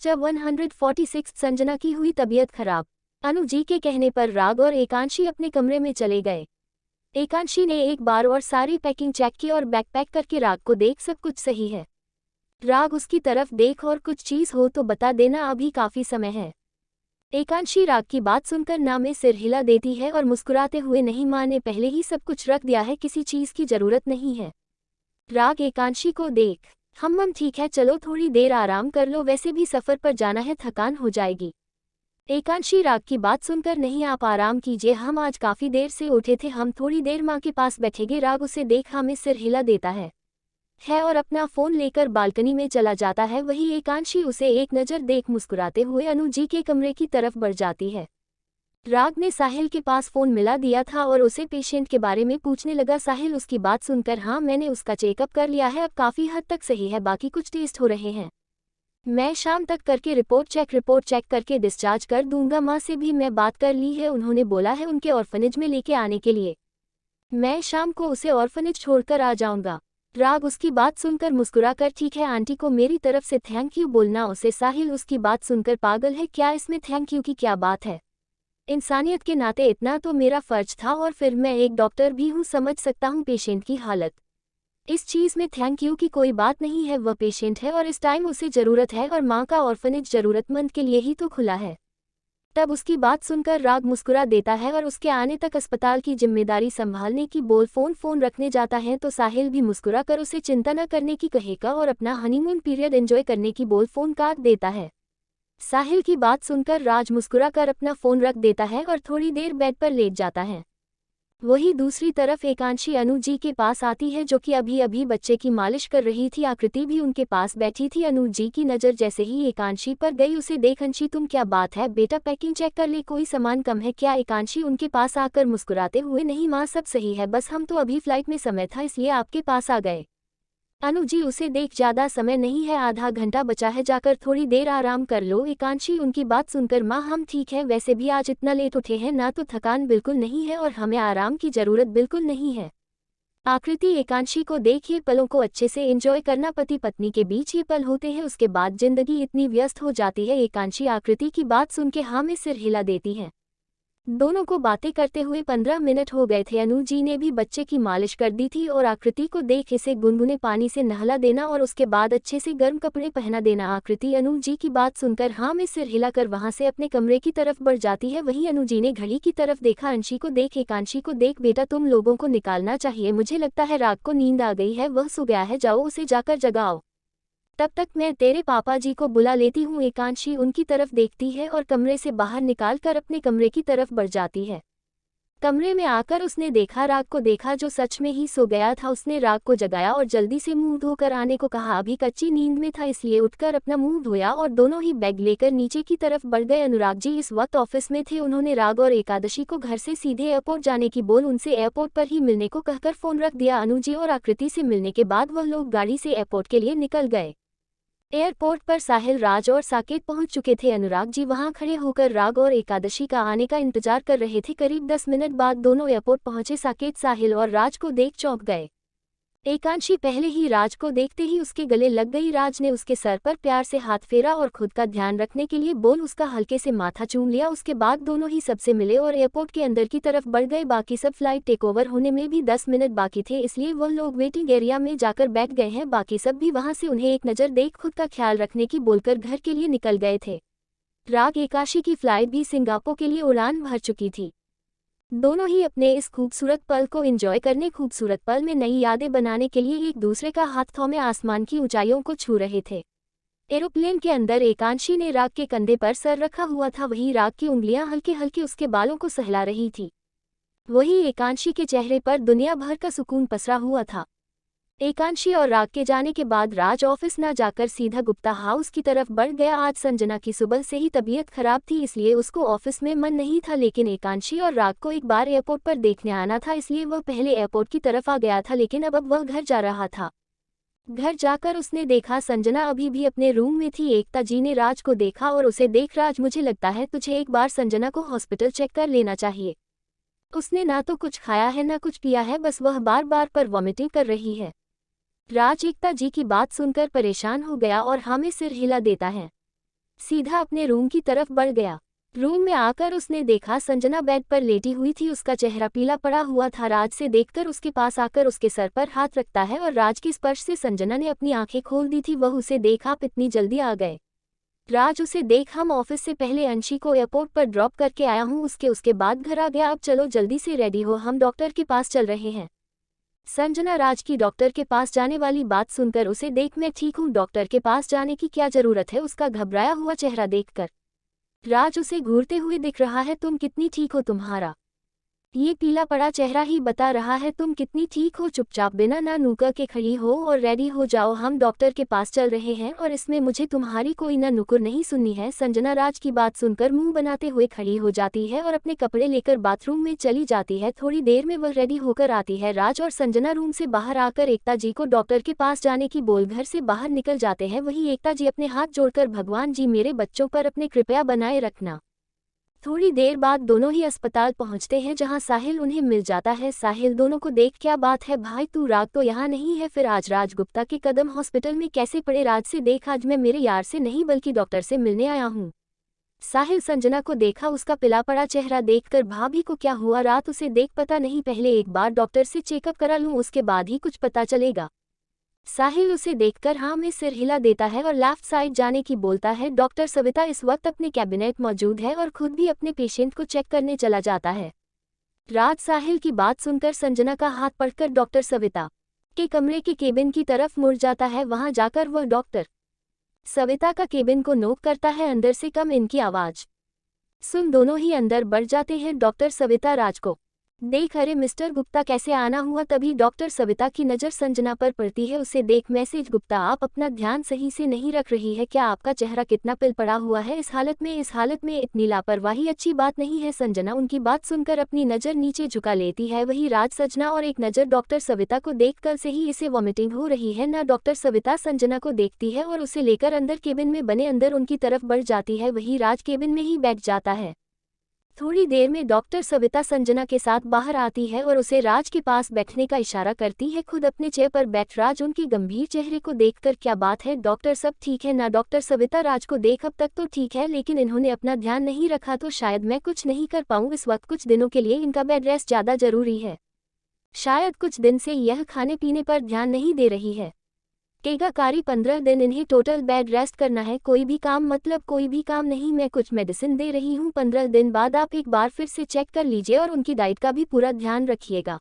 जब 146 संजना की हुई तबीयत खराब। अनु जी के कहने पर राग और एकांशी अपने कमरे में चले गए। एकांशी ने एक बार और सारी पैकिंग चेक की और बैकपैक करके राग को देख सब कुछ सही है। राग उसकी तरफ देख और कुछ चीज हो तो बता देना, अभी काफी समय है। एकांशी राग की बात सुनकर ना में सिर हिला देती है और मुस्कुराते हुए, नहीं माँ ने पहले ही सब कुछ रख दिया है, किसी चीज की जरूरत नहीं है। राग एकांशी को देख, हम ठीक है, चलो थोड़ी देर आराम कर लो, वैसे भी सफर पर जाना है, थकान हो जाएगी। एकांशी राग की बात सुनकर, नहीं आप आराम कीजिए, हम आज काफी देर से उठे थे, हम थोड़ी देर माँ के पास बैठेंगे। राग उसे देख हमें सिर हिला देता है और अपना फोन लेकर बालकनी में चला जाता है। वही एकांशी उसे एक नज़र देख मुस्कुराते हुए अनु जी के कमरे की तरफ बढ़ जाती है। राग ने साहिल के पास फोन मिला दिया था और उसे पेशेंट के बारे में पूछने लगा। साहिल उसकी बात सुनकर, हाँ मैंने उसका चेकअप कर लिया है, अब काफ़ी हद तक सही है, बाकी कुछ टेस्ट हो रहे हैं, मैं शाम तक करके रिपोर्ट चेक करके डिस्चार्ज कर दूंगा। माँ से भी मैं बात कर ली है, उन्होंने बोला है उनके ऑर्फनेज में लेके आने के लिए, मैं शाम को उसे ऑर्फनेज छोड़कर आ जाऊंगा। राग उसकी बात सुनकर मुस्कुराकर, ठीक है आंटी को मेरी तरफ से थैंक यू बोलना उसे। साहिल उसकी बात सुनकर, पागल है क्या, इसमें थैंक यू की क्या बात है, इंसानियत के नाते इतना तो मेरा फर्ज था, और फिर मैं एक डॉक्टर भी हूँ, समझ सकता हूँ पेशेंट की हालत, इस चीज़ में थैंक यू की कोई बात नहीं है, वह पेशेंट है और इस टाइम उसे ज़रूरत है, और माँ का ऑर्फनेज ज़रूरतमंद के लिए ही तो खुला है। तब उसकी बात सुनकर राग मुस्कुरा देता है और उसके आने तक अस्पताल की जिम्मेदारी संभालने की बोल फोन रखने जाता है तो साहिल भी मुस्कुरा कर उसे चिंता न करने की कहेगा और अपना हनीमून पीरियड एंजॉय करने की बोल फोन काट देता है। साहिल की बात सुनकर राज मुस्कुरा कर अपना फोन रख देता है और थोड़ी देर बेड पर लेट जाता है। वही दूसरी तरफ एकांशी अनु जी के पास आती है, जो कि अभी अभी बच्चे की मालिश कर रही थी। आकृति भी उनके पास बैठी थी। अनु जी की नज़र जैसे ही एकांशी पर गई, उसे देख, अंशी तुम क्या बात है बेटा, पैकिंग चेक कर ले, कोई सामान कम है क्या। एकांशी उनके पास आकर मुस्कुराते हुए, नहीं माँ सब सही है, बस हम तो अभी फ्लाइट में समय था इसलिए आपके पास आ गए। अनु जी उसे देख, ज़्यादा समय नहीं है, आधा घंटा बचा है, जाकर थोड़ी देर आराम कर लो। एकांशी उनकी बात सुनकर, माँ हम ठीक है, वैसे भी आज इतना लेट उठे हैं ना, तो थकान बिल्कुल नहीं है और हमें आराम की ज़रूरत बिल्कुल नहीं है। आकृति एकांशी को देख, ये पलों को अच्छे से एंजॉय करना, पति पत्नी के बीच ये पल होते हैं, उसके बाद जिंदगी इतनी व्यस्त हो जाती है। एकांशी आकृति की बात सुन के हाँ में सिर हिला देती है। दोनों को बातें करते हुए 15 मिनट हो गए थे। अनु जी ने भी बच्चे की मालिश कर दी थी और आकृति को देख इसे गुनगुने पानी से नहला देना और उसके बाद अच्छे से गर्म कपड़े पहना देना। आकृति अनु जी की बात सुनकर हाँ में सिर हिलाकर वहां से अपने कमरे की तरफ बढ़ जाती है। वहीं अनु जी ने घड़ी की तरफ देखा, अंशी को देख, एकांशी को देख, बेटा तुम लोगों को निकालना चाहिए, मुझे लगता है राग को नींद आ गई है, वह सो गया है, जाओ उसे जाकर जगाओ, तब तक मैं तेरे पापा जी को बुला लेती हूँ। एकांशी उनकी तरफ देखती है और कमरे से बाहर निकालकर अपने कमरे की तरफ बढ़ जाती है। कमरे में आकर उसने देखा, राग को देखा जो सच में ही सो गया था। उसने राग को जगाया और जल्दी से मुंह धोकर आने को कहा। अभी कच्ची नींद में था इसलिए उठकर अपना मुंह धोया और दोनों ही बैग लेकर नीचे की तरफ बढ़ गए। अनुराग जी इस वक्त ऑफिस में थे। उन्होंने राग और एकादशी को घर से सीधे एयरपोर्ट जाने की बोल उनसे एयरपोर्ट पर ही मिलने को कहकर फोन रख दिया। अनु जी और आकृति से मिलने के बाद वह लोग गाड़ी से एयरपोर्ट के लिए निकल गए। एयरपोर्ट पर साहिल, राज और साकेत पहुंच चुके थे। अनुराग जी वहां खड़े होकर राग और एकादशी का आने का इंतजार कर रहे थे। करीब 10 मिनट बाद दोनों एयरपोर्ट पहुंचे। साकेत साहिल और राज को देख चौंक गए। एकांशी पहले ही राज को देखते ही उसके गले लग गई। राज ने उसके सर पर प्यार से हाथ फेरा और खुद का ध्यान रखने के लिए बोल उसका हल्के से माथा चूम लिया। उसके बाद दोनों ही सबसे मिले और एयरपोर्ट के अंदर की तरफ बढ़ गए। बाकी सब फ्लाइट टेक ओवर होने में भी 10 मिनट बाकी थे, इसलिए वह लोग वेटिंग एरिया में जाकर बैठ गए हैं। बाकी सब भी वहां से उन्हें एक नज़र देख खुद का ख्याल रखने की बोलकर घर के लिए निकल गए थे। राग एकादशी की फ्लाइट भी सिंगापुर के लिए उड़ान भर चुकी थी। दोनों ही अपने इस खूबसूरत पल को एंजॉय करने, खूबसूरत पल में नई यादें बनाने के लिए एक दूसरे का हाथ थामे आसमान की ऊंचाइयों को छू रहे थे। एरोप्लेन के अंदर एकांशी ने राग के कंधे पर सर रखा हुआ था, वहीं राग की उंगलियां हल्के हल्के उसके बालों को सहला रही थी। वही एकांशी के चेहरे पर दुनिया भर का सुकून पसरा हुआ था। एकांशी और राग के जाने के बाद राज ऑफिस न जाकर सीधा गुप्ता हाउस की तरफ बढ़ गया। आज संजना की सुबह से ही तबीयत खराब थी, इसलिए उसको ऑफिस में मन नहीं था, लेकिन एकांशी और राग को एक बार एयरपोर्ट पर देखने आना था, इसलिए वह पहले एयरपोर्ट की तरफ आ गया था। लेकिन अब वह घर जा रहा था। घर जाकर उसने देखा संजना अभी भी अपने रूम में थी। एकता जी ने राज को देखा और उसे देख, राज मुझे लगता है तुझे एक बार संजना को हॉस्पिटल चेक कर लेना चाहिए, उसने ना तो कुछ खाया है ना कुछ पिया है, बस वह बार बार पर वॉमिटिंग कर रही है। राज एकता जी की बात सुनकर परेशान हो गया और हाँ में सिर हिला देता है। सीधा अपने रूम की तरफ बढ़ गया। रूम में आकर उसने देखा संजना बेड पर लेटी हुई थी, उसका चेहरा पीला पड़ा हुआ था। राज से देखकर उसके पास आकर उसके सर पर हाथ रखता है और राज के स्पर्श से संजना ने अपनी आंखें खोल दी थी। वह उसे देख, आप इतनी जल्दी आ गए? राज उसे देख, हम ऑफिस से पहले अंशी को एयरपोर्ट पर ड्रॉप करके आया हूँ, उसके बाद घर आ गया। अब चलो जल्दी से रेडी हो, हम डॉक्टर के पास चल रहे हैं। संजना राज की डॉक्टर के पास जाने वाली बात सुनकर उसे देख, मैं ठीक हूँ, डॉक्टर के पास जाने की क्या जरूरत है? उसका घबराया हुआ चेहरा देखकर राज उसे घूरते हुए दिख रहा है। तुम कितनी ठीक हो, तुम्हारा ये पीला पड़ा चेहरा ही बता रहा है तुम कितनी ठीक हो। चुपचाप बिना ना नुकर के खड़ी हो और रेडी हो जाओ, हम डॉक्टर के पास चल रहे हैं और इसमें मुझे तुम्हारी कोई ना नुकुर नहीं सुननी है। संजना राज की बात सुनकर मुंह बनाते हुए खड़ी हो जाती है और अपने कपड़े लेकर बाथरूम में चली जाती है। थोड़ी देर में वह रेडी होकर आती है। राज और संजना रूम से बाहर आकर एकता जी को डॉक्टर के पास जाने की बोल घर से बाहर निकल जाते हैं। वहीं एकता जी अपने हाथ जोड़कर, भगवान जी मेरे बच्चों पर अपने कृपया बनाए रखना। थोड़ी देर बाद दोनों ही अस्पताल पहुंचते हैं जहां साहिल उन्हें मिल जाता है। साहिल दोनों को देख, क्या बात है भाई, तू राग तो यहाँ नहीं है, फिर आज राज गुप्ता के कदम हॉस्पिटल में कैसे पड़े? राज से देख, आज मैं मेरे यार से नहीं बल्कि डॉक्टर से मिलने आया हूँ। साहिल संजना को देखा, उसका पिला पड़ा चेहरा देखकर भाभी को क्या हुआ? रात उसे देख, पता नहीं, पहले एक बार डॉक्टर से चेकअप करा लूँ, उसके बाद ही कुछ पता चलेगा। साहिल उसे देखकर हाँ में सिर हिला देता है और लेफ्ट साइड जाने की बोलता है। डॉक्टर सविता इस वक्त अपने कैबिनेट मौजूद है और खुद भी अपने पेशेंट को चेक करने चला जाता है। राज साहिल की बात सुनकर संजना का हाथ पकड़कर डॉक्टर सविता के कमरे के केबिन की तरफ मुड़ जाता है। वहां जाकर वह डॉक्टर सविता का केबिन को नोक करता है। अंदर से कम इनकी आवाज सुन दोनों ही अंदर बढ़ जाते हैं। डॉक्टर सविता राज को देख, अरे मिस्टर गुप्ता कैसे आना हुआ? तभी डॉक्टर सविता की नज़र संजना पर पड़ती है। उसे देख, मैसेज गुप्ता आप अपना ध्यान सही से नहीं रख रही है क्या? आपका चेहरा कितना पिल पड़ा हुआ है इस हालत में इतनी लापरवाही अच्छी बात नहीं है। संजना उनकी बात सुनकर अपनी नज़र नीचे झुका लेती है। वही राज सजना और एक नज़र डॉक्टर सविता को देख, कल से ही इसे वॉमिटिंग हो रही है ना। डॉक्टर सविता संजना को देखती है और उसे लेकर अंदर केबिन में बने अंदर उनकी तरफ बढ़ जाती है। वही राज केबिन में ही बैठ जाता है। थोड़ी देर में डॉक्टर सविता संजना के साथ बाहर आती है और उसे राज के पास बैठने का इशारा करती है। खुद अपने चेयर पर बैठ राज उनके गंभीर चेहरे को देखकर, क्या बात है डॉक्टर, सब ठीक है ना? डॉक्टर सविता राज को देख, अब तक तो ठीक है, लेकिन इन्होंने अपना ध्यान नहीं रखा तो शायद मैं कुछ नहीं कर पाऊँ इस वक्त। कुछ दिनों के लिए इनका बेड रेस्ट ज़्यादा जरूरी है। शायद कुछ दिन से यह खाने पीने पर ध्यान नहीं दे रही है। कारी 15 दिन इन्हें टोटल बेड रेस्ट करना है। कोई भी काम मतलब कोई भी काम नहीं, मैं कुछ मेडिसिन दे रही हूँ। 15 दिन बाद आप एक बार फिर से चेक कर लीजिए और उनकी डाइट का भी पूरा ध्यान रखिएगा।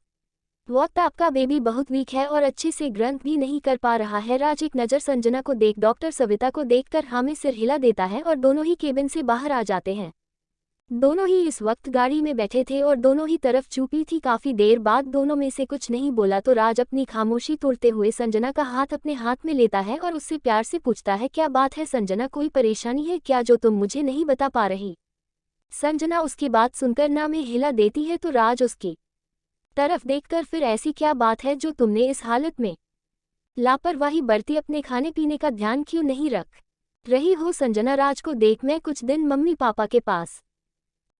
वक्त आपका बेबी बहुत वीक है और अच्छे से ग्रंथ भी नहीं कर पा रहा है। राज एक नज़र संजना को देख डॉक्टर सविता को देखकर हाँ में सिर हिला देता है और दोनों ही केबिन से बाहर आ जाते हैं। दोनों ही इस वक्त गाड़ी में बैठे थे और दोनों ही तरफ चुपी थी। काफी देर बाद दोनों में से कुछ नहीं बोला तो राज अपनी खामोशी तोड़ते हुए संजना का हाथ अपने हाथ में लेता है और उससे प्यार से पूछता है, क्या बात है संजना, कोई परेशानी है क्या जो तुम मुझे नहीं बता पा रही? संजना उसकी बात सुनकर ना में हिला देती है तो राज उसकी तरफ देखकर, फिर ऐसी क्या बात है जो तुमने इस हालत में लापरवाही बरती? अपने खाने पीने का ध्यान क्यों नहीं रख रही हो? संजना राज को देख, मैं कुछ दिन मम्मी पापा के पास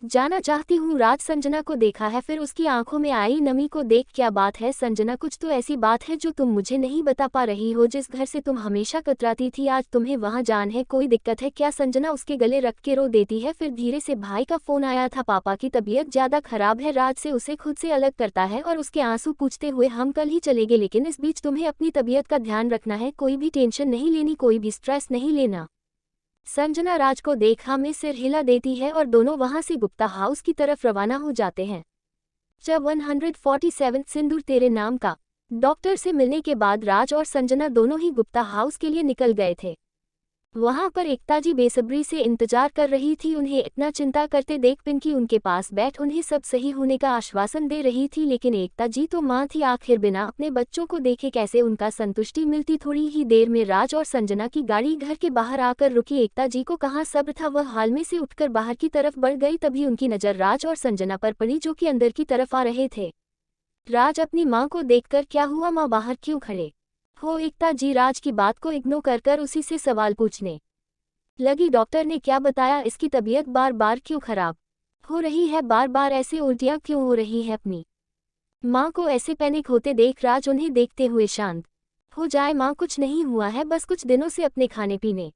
जाना चाहती हूँ। राज संजना को देखा है, फिर उसकी आंखों में आई नमी को देख, क्या बात है संजना, कुछ तो ऐसी बात है जो तुम मुझे नहीं बता पा रही हो? जिस घर से तुम हमेशा कतराती थी आज तुम्हें वहां जान है, कोई दिक्कत है क्या? संजना उसके गले रख के रो देती है। फिर धीरे से भाई का फोन आया था, पापा की तबीयत ज्यादा खराब है। राज से उसे खुद से अलग करता है और उसके आंसू पूछते हुए, हम कल ही चलेंगे लेकिन इस बीच तुम्हें अपनी तबीयत का ध्यान रखना है, कोई भी टेंशन नहीं लेनी, कोई भी स्ट्रेस नहीं लेना। संजना राज को देखा में सिर हिला देती है और दोनों वहां से गुप्ता हाउस की तरफ रवाना हो जाते हैं। जब 147 सिंदूर तेरे नाम का डॉक्टर से मिलने के बाद राज और संजना दोनों ही गुप्ता हाउस के लिए निकल गए थे। वहां पर एकता जी बेसब्री से इंतजार कर रही थी। उन्हें इतना चिंता करते देख पिंकी उनके पास बैठ उन्हें सब सही होने का आश्वासन दे रही थी, लेकिन एकता जी तो मां थी, आखिर बिना अपने बच्चों को देखे कैसे उनका संतुष्टि मिलती। थोड़ी ही देर में राज और संजना की गाड़ी घर के बाहर आकर रुकी। एकता जी को कहाँ सब्र था, वह हाल में से उठकर बाहर की तरफ बढ़ गई। तभी उनकी नज़र राज और संजना पर पड़ी जो कि अंदर की तरफ आ रहे थे। राज अपनी माँ को देखकर, क्या हुआ माँ, बाहर क्यों खड़े हो? एकता जी राज की बात को इग्नोर कर उसी से सवाल पूछने लगी। डॉक्टर ने क्या बताया, इसकी तबीयत बार बार क्यों खराब हो रही है, बार बार ऐसे उल्टियाँ क्यों हो रही है? अपनी माँ को ऐसे पैनिक होते देख राज उन्हें देखते हुए शांत हो जाए, माँ कुछ नहीं हुआ है, बस कुछ दिनों से अपने खाने पीने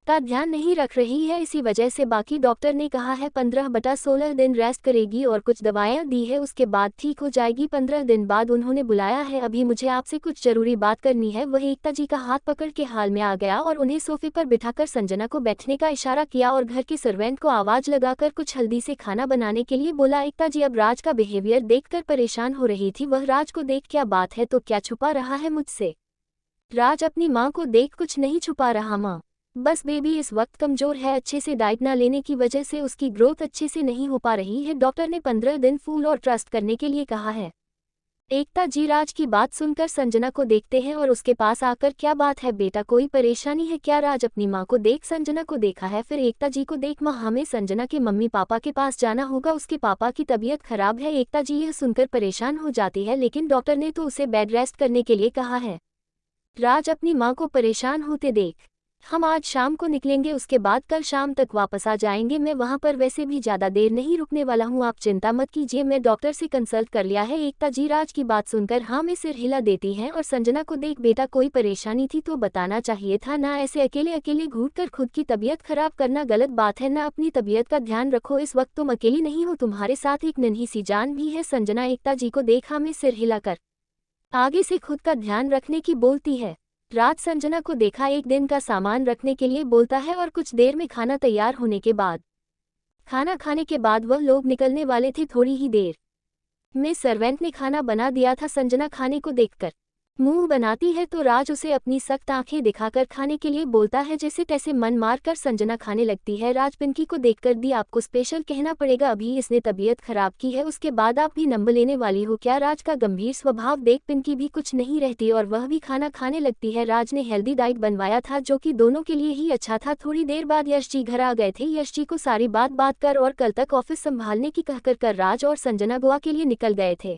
का ध्यान नहीं रख रही है, इसी वजह से बाकी डॉक्टर ने कहा है 15/16 दिन रेस्ट करेगी और कुछ दवाइयां दी है, उसके बाद ठीक हो जाएगी। 15 दिन बाद उन्होंने बुलाया है, अभी मुझे आपसे कुछ जरूरी बात करनी है। वह एकता जी का हाथ पकड़ के हाल में आ गया और उन्हें सोफे पर बिठाकर संजना को बैठने का इशारा किया और घर के सर्वेंट को आवाज लगाकर कुछ हल्दी से खाना बनाने के लिए बोला। एकता जी अब राज का बिहेवियर देखकर परेशान हो रही थी। वह राज को देख क्या बात है, तो क्या छुपा रहा है मुझसे? राज अपनी माँ को देख कुछ नहीं छुपा रहा। माँ, बस बेबी इस वक्त कमजोर है, अच्छे से डाइट ना लेने की वजह से उसकी ग्रोथ अच्छे से नहीं हो पा रही है। डॉक्टर ने 15 दिन फूल और ट्रस्ट करने के लिए कहा है। एकता जी राज की बात सुनकर संजना को देखते हैं और उसके पास आकर क्या बात है बेटा, कोई परेशानी है क्या? राज अपनी माँ को देख संजना को देखा है, फिर एकता जी को देख माँ हमें संजना के मम्मी पापा के पास जाना होगा, उसके पापा की तबीयत खराब है। एकता जी यह सुनकर परेशान हो जाती है, लेकिन डॉक्टर ने तो उसे बेड रेस्ट करने के लिए कहा है। राज अपनी माँ को परेशान होते देख, हम आज शाम को निकलेंगे, उसके बाद कल शाम तक वापस आ जाएंगे। मैं वहां पर वैसे भी ज्यादा देर नहीं रुकने वाला हूं, आप चिंता मत कीजिए, मैं डॉक्टर से कंसल्ट कर लिया है। एकता जी राज की बात सुनकर हाँ में सिर हिला देती हैं और संजना को देख बेटा कोई परेशानी थी तो बताना चाहिए था ना, ऐसे अकेले अकेले घूट कर खुद की तबीयत खराब करना गलत बात है ना। अपनी तबीयत का ध्यान रखो, इस वक्त तुम अकेली नहीं हो, तुम्हारे साथ एक नन्ही सी जान भी है। संजना एकता जी को देख हाँ में सिर हिलाकर आगे से खुद का ध्यान रखने की बोलती है। राज संजना को देखा एक दिन का सामान रखने के लिए बोलता है और कुछ देर में खाना तैयार होने के बाद, खाना खाने के बाद वह लोग निकलने वाले थे। थोड़ी ही देर में सर्वेंट ने खाना बना दिया था। संजना खाने को देखकर मुंह बनाती है तो राज उसे अपनी सख्त आंखें दिखाकर खाने के लिए बोलता है। जैसे तैसे मन मारकर संजना खाने लगती है। राज पिंकी को देखकर दी आपको स्पेशल कहना पड़ेगा, अभी इसने तबीयत खराब की है, उसके बाद आप भी नंबर लेने वाली हो क्या? राज का गंभीर स्वभाव देख पिंकी भी कुछ नहीं रहती और वह भी खाना खाने लगती है। राज ने हेल्दी डाइट बनवाया था जो कि दोनों के लिए ही अच्छा था। थोड़ी देर बाद यश जी घर आ गए थे। यश जी को सारी बात कर और कल तक ऑफिस संभालने की कहकर राज और संजना गोवा के लिए निकल गए थे।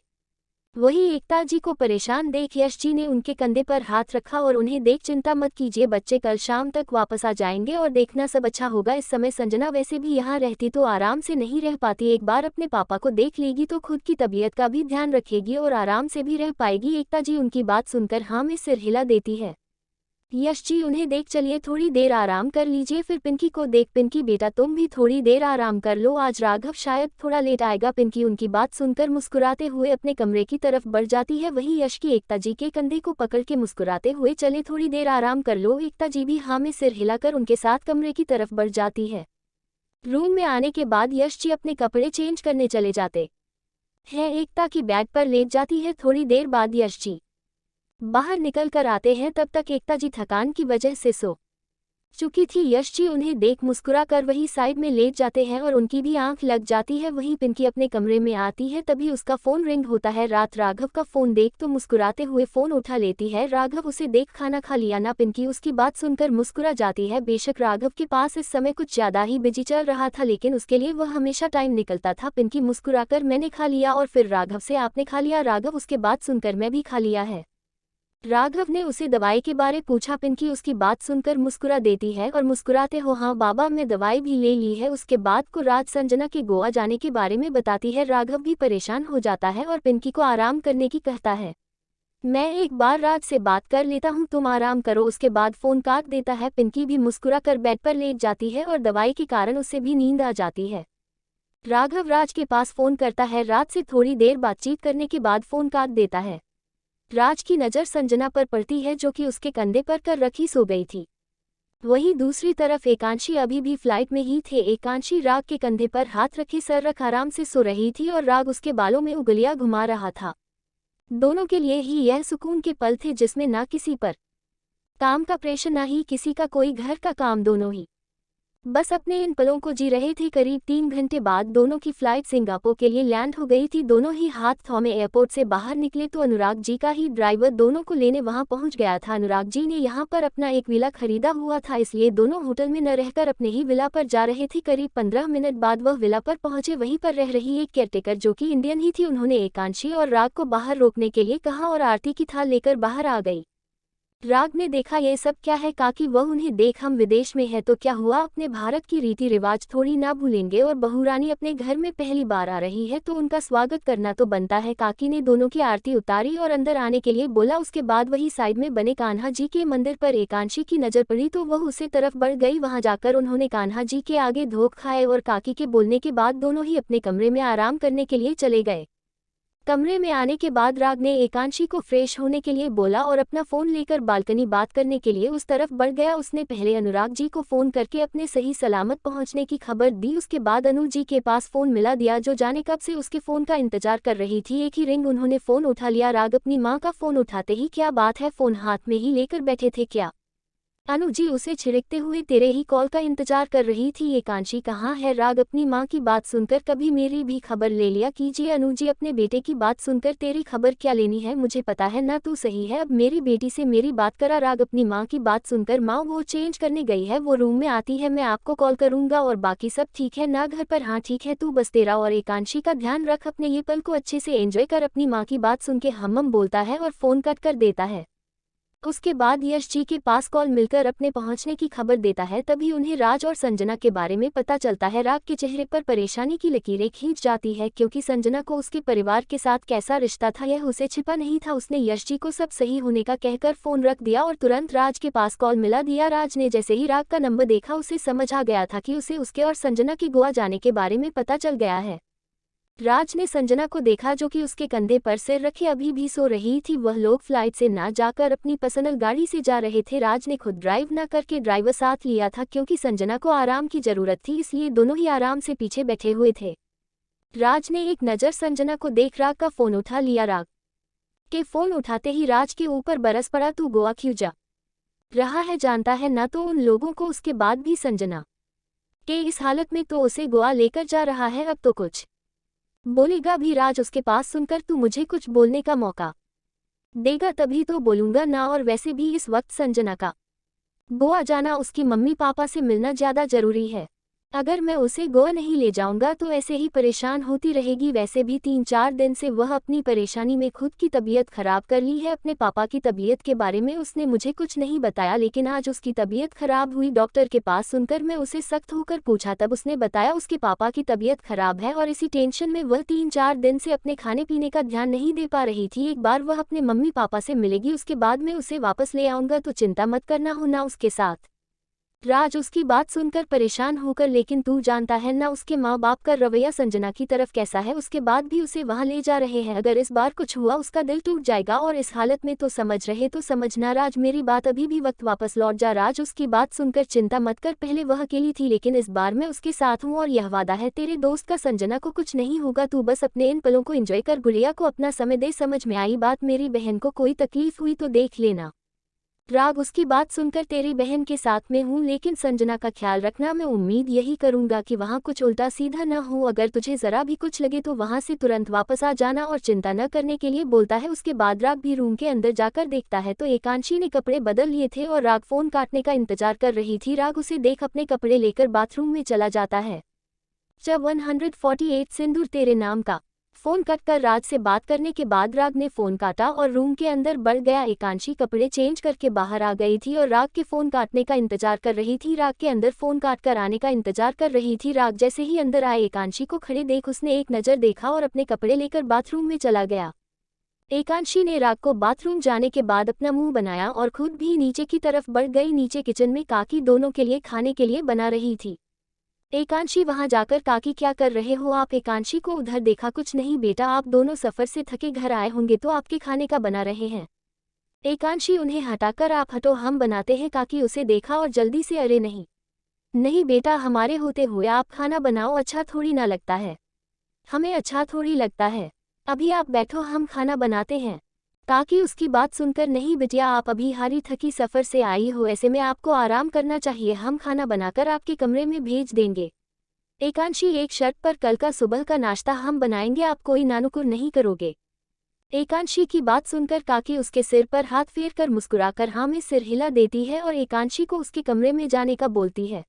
वही एकता जी को परेशान देख यश जी ने उनके कंधे पर हाथ रखा और उन्हें देख चिंता मत कीजिए बच्चे, कल शाम तक वापस आ जाएंगे और देखना सब अच्छा होगा। इस समय संजना वैसे भी यहाँ रहती तो आराम से नहीं रह पाती, एक बार अपने पापा को देख लेगी तो खुद की तबीयत का भी ध्यान रखेगी और आराम से भी रह पाएगी। एकता जी उनकी बात सुनकर हाँ में सिर हिला देती है। यश जी उन्हें देख चलिए थोड़ी देर आराम कर लीजिए। फिर पिंकी को देख पिंकी बेटा तुम भी थोड़ी देर आराम कर लो, आज राघव शायद थोड़ा लेट आएगा। पिंकी उनकी बात सुनकर मुस्कुराते हुए अपने कमरे की तरफ बढ़ जाती है। वहीं यश की एकता जी के कंधे को पकड़ के मुस्कुराते हुए चले थोड़ी देर आराम कर लो। एकता जी भी हाँ में सिर हिलाकर उनके साथ कमरे की तरफ बढ़ जाती है। रूम में आने के बाद यश जी अपने कपड़े चेंज करने चले जाते हैं। एकता की बैग पर लेट जाती है। थोड़ी देर बाद यश जी बाहर निकल कर आते हैं, तब तक एकता जी थकान की वजह से सो चुकी थी। यश जी उन्हें देख मुस्कुरा कर वही साइड में लेट जाते हैं और उनकी भी आंख लग जाती है। वहीं पिंकी अपने कमरे में आती है, तभी उसका फोन रिंग होता है। रात राघव का फोन देख तो मुस्कुराते हुए फोन उठा लेती है। राघव उसे देख खाना खा लिया ना? पिंकी उसकी बात सुनकर मुस्कुरा जाती है। बेशक राघव के पास इस समय कुछ ज्यादा ही बिजी चल रहा था, लेकिन उसके लिए वह हमेशा टाइम निकलता था। पिंकी मुस्कुराकर मैंने खा लिया और फिर राघव से आपने खा लिया? राघव उसके बात सुनकर मैं भी खा लिया है। राघव ने उसे दवाई के बारे पूछा। पिंकी उसकी बात सुनकर मुस्कुरा देती है और मुस्कुराते हो हाँ बाबा मैं दवाई भी ले ली है। उसके बाद को राज संजना के गोवा जाने के बारे में बताती है। राघव भी परेशान हो जाता है और पिंकी को आराम करने की कहता है। मैं एक बार राज से बात कर लेता हूँ, तुम आराम करो। उसके बाद फोन काट देता है। पिंकी भी मुस्कुरा कर बेड पर लेट जाती है और दवाई के कारण उसे भी नींद आ जाती है। राघव राज के पास फोन करता है। राज से थोड़ी देर बातचीत करने के बाद फोन काट देता है। राज की नज़र संजना पर पड़ती है जो कि उसके कंधे पर कर रखी सो गई थी। वहीं दूसरी तरफ एकांशी अभी भी फ्लाइट में ही थे। एकांशी राग के कंधे पर हाथ रखे सर रख आराम से सो रही थी और राग उसके बालों में उंगलियां घुमा रहा था। दोनों के लिए ही यह सुकून के पल थे जिसमें ना किसी पर काम का प्रेशर ना ही किसी का कोई घर का काम, दोनों ही बस अपने इन पलों को जी रहे थे। करीब 3 घंटे बाद दोनों की फ्लाइट सिंगापुर के लिए लैंड हो गई थी। दोनों ही हाथ थॉमे एयरपोर्ट से बाहर निकले तो अनुराग जी का ही ड्राइवर दोनों को लेने वहां पहुंच गया था। अनुराग जी ने यहां पर अपना एक विला खरीदा हुआ था, इसलिए दोनों होटल में न रहकर अपने ही विला पर जा रहे थे। करीब 15 मिनट बाद वह विला पर पहुंचे। वहीं पर रह रही एक केयरटेकर जो कि इंडियन ही थी, उन्होंने एकांशी और राग को बाहर रोकने के लिए कहा और आरती की थाल लेकर बाहर आ गई। राग ने देखा ये सब क्या है काकी, वह उन्हें देख हम विदेश में है तो क्या हुआ, अपने भारत की रीति रिवाज थोड़ी ना भूलेंगे, और बहुरानी अपने घर में पहली बार आ रही है तो उनका स्वागत करना तो बनता है। काकी ने दोनों की आरती उतारी और अंदर आने के लिए बोला। उसके बाद वही साइड में बने कान्हा जी के मंदिर पर एकांशी की नजर पड़ी तो वह उसे तरफ बढ़ गई। वहां जाकर उन्होंने कान्हा जी के आगे धोख खाए और काकी के बोलने के बाद दोनों ही अपने कमरे में आराम करने के लिए चले गए। कमरे में आने के बाद राग ने एकांशी को फ्रेश होने के लिए बोला और अपना फोन लेकर बालकनी बात करने के लिए उस तरफ बढ़ गया। उसने पहले अनुराग जी को फोन करके अपने सही सलामत पहुंचने की खबर दी। उसके बाद अनु जी के पास फोन मिला दिया जो जाने कब से उसके फोन का इंतजार कर रही थी। एक ही रिंग उन्होंने फोन उठा लिया। राग अपनी माँ का फोन उठाते ही क्या बात है, फोन हाथ में ही लेकर बैठे थे क्या? अनु जी उसे छिड़कते हुए तेरे ही कॉल का इंतजार कर रही थी। एकांशी कहाँ है? राग अपनी माँ की बात सुनकर कभी मेरी भी खबर ले लिया कीजिए। अनु जी अपने बेटे की बात सुनकर तेरी खबर क्या लेनी है, मुझे पता है ना तू सही है, अब मेरी बेटी से मेरी बात करा। राग अपनी माँ की बात सुनकर माँ वो चेंज करने गई है, वो रूम में आती है, मैं आपको कॉल करूंगा। और बाकी सब ठीक है ना घर पर? हाँ ठीक है, तू बस तेरा और एकांशी का ध्यान रख, अपने ये पल को अच्छे से एंजॉय कर। अपनी माँ की बात सुन के हम बोलता है और फोन कट कर देता है। उसके बाद यश जी के पास कॉल मिलकर अपने पहुंचने की खबर देता है। तभी उन्हें राज और संजना के बारे में पता चलता है। राग के चेहरे पर परेशानी की लकीरें खींच जाती है क्योंकि संजना को उसके परिवार के साथ कैसा रिश्ता था यह उसे छिपा नहीं था। उसने यश जी को सब सही होने का कहकर फोन रख दिया और तुरंत राज के पास कॉल मिला दिया। राज ने जैसे ही राग का नंबर देखा उसे समझ आ गया था कि उसे उसके और संजना के गोवा जाने के बारे में पता चल गया है। राज ने संजना को देखा जो कि उसके कंधे पर सिर रखे अभी भी सो रही थी। वह लोग फ्लाइट से ना जाकर अपनी पर्सनल गाड़ी से जा रहे थे। राज ने खुद ड्राइव ना करके ड्राइवर साथ लिया था क्योंकि संजना को आराम की जरूरत थी, इसलिए दोनों ही आराम से पीछे बैठे हुए थे। राज ने एक नज़र संजना को देख राग का फोन उठा लिया। राग के फोन उठाते ही राज के ऊपर बरस पड़ा, तू गोवा क्यों जा रहा है, जानता है ना तो उन लोगों को? उसके बाद भी संजना के इस हालत में तो उसे गोवा लेकर जा रहा है, अब तो कुछ बोलेगा भी? राज उसके पास सुनकर तू मुझे कुछ बोलने का मौका देगा तभी तो बोलूंगा ना, और वैसे भी इस वक्त संजना का गोवा जाना उसकी मम्मी पापा से मिलना ज़्यादा ज़रूरी है। अगर मैं उसे गोवा नहीं ले जाऊंगा तो ऐसे ही परेशान होती रहेगी। वैसे भी 3-4 दिन से वह अपनी परेशानी में खुद की तबीयत खराब कर ली है। अपने पापा की तबीयत के बारे में उसने मुझे कुछ नहीं बताया, लेकिन आज उसकी तबीयत खराब हुई। डॉक्टर के पास सुनकर मैं उसे सख्त होकर पूछा तब उसने बताया उसके पापा की तबीयत खराब है और इसी टेंशन में वह 3-4 दिन से अपने खाने पीने का ध्यान नहीं दे पा रही थी। एक बार वह अपने मम्मी पापा से मिलेगी, उसके बाद मैं उसे वापस ले आऊंगा, तो चिंता मत करना हो ना उसके साथ। राज उसकी बात सुनकर परेशान होकर, लेकिन तू जानता है ना उसके माँ बाप का रवैया संजना की तरफ कैसा है, उसके बाद भी उसे वहां ले जा रहे हैं। अगर इस बार कुछ हुआ उसका दिल टूट जाएगा, और इस हालत में तो समझ रहे तो समझना। राज मेरी बात अभी भी वक्त वापस लौट जा। राज उसकी बात सुनकर चिंता मत कर, पहले वह अकेली थी लेकिन इस बार मैं उसके साथ हूँ और यह वादा है तेरे दोस्त का, संजना को कुछ नहीं होगा। तू बस अपने इन पलों को एंजॉय कर, गुड़िया को अपना समय दे। समझ में आई बात? मेरी बहन को कोई तकलीफ हुई तो देख लेना। राग उसकी बात सुनकर तेरी बहन के साथ में हूँ, लेकिन संजना का ख्याल रखना। मैं उम्मीद यही करूंगा कि वहाँ कुछ उल्टा सीधा न हो। अगर तुझे जरा भी कुछ लगे तो वहाँ से तुरंत वापस आ जाना और चिंता न करने के लिए बोलता है। उसके बाद राग भी रूम के अंदर जाकर देखता है तो एकांशी ने कपड़े बदल लिए थे और राग फोन काटने का इंतजार कर रही थी। राग उसे देख अपने कपड़े लेकर बाथरूम में चला जाता है। जब 148 सिंदूर तेरे नाम का फोन कट कर राज से बात करने के बाद राग ने फोन काटा और रूम के अंदर बढ़ गया। एकांशी कपड़े चेंज करके बाहर आ गई थी और राग के फोन काटने का इंतजार कर रही थी। राग के अंदर फोन काट कर आने का इंतजार कर रही थी। राग जैसे ही अंदर आए एकांशी को खड़े देख उसने एक नज़र देखा और अपने कपड़े लेकर बाथरूम में चला गया। एकांशी ने राग को बाथरूम जाने के बाद अपना मुंह बनाया और खुद भी नीचे की तरफ बढ़ गई। नीचे किचन में काकी दोनों के लिए खाने के लिए बना रही थी। एकांशी वहां जाकर काकी क्या कर रहे हो आप? एकांशी को उधर देखा, कुछ नहीं बेटा, आप दोनों सफर से थके घर आए होंगे तो आपके खाने का बना रहे हैं। एकांशी उन्हें हटाकर आप हटो, हम बनाते हैं। काकी उसे देखा और जल्दी से अरे नहीं नहीं बेटा, हमारे होते हुए आप खाना बनाओ, अच्छा थोड़ी ना लगता है? हमें अच्छा थोड़ी लगता है, अभी आप बैठो हम खाना बनाते हैं। काकी उसकी बात सुनकर नहीं बिटिया, आप अभी हारी थकी सफ़र से आई हो, ऐसे में आपको आराम करना चाहिए, हम खाना बनाकर आपके कमरे में भेज देंगे। एकांशी एक शर्त पर, कल का सुबह का नाश्ता हम बनाएंगे, आप कोई नानुकुर नहीं करोगे? एकांशी की बात सुनकर काकी उसके सिर पर हाथ फेर कर मुस्कुराकर हाँ में सिर हिला देती है और एकांशी को उसके कमरे में जाने का बोलती है।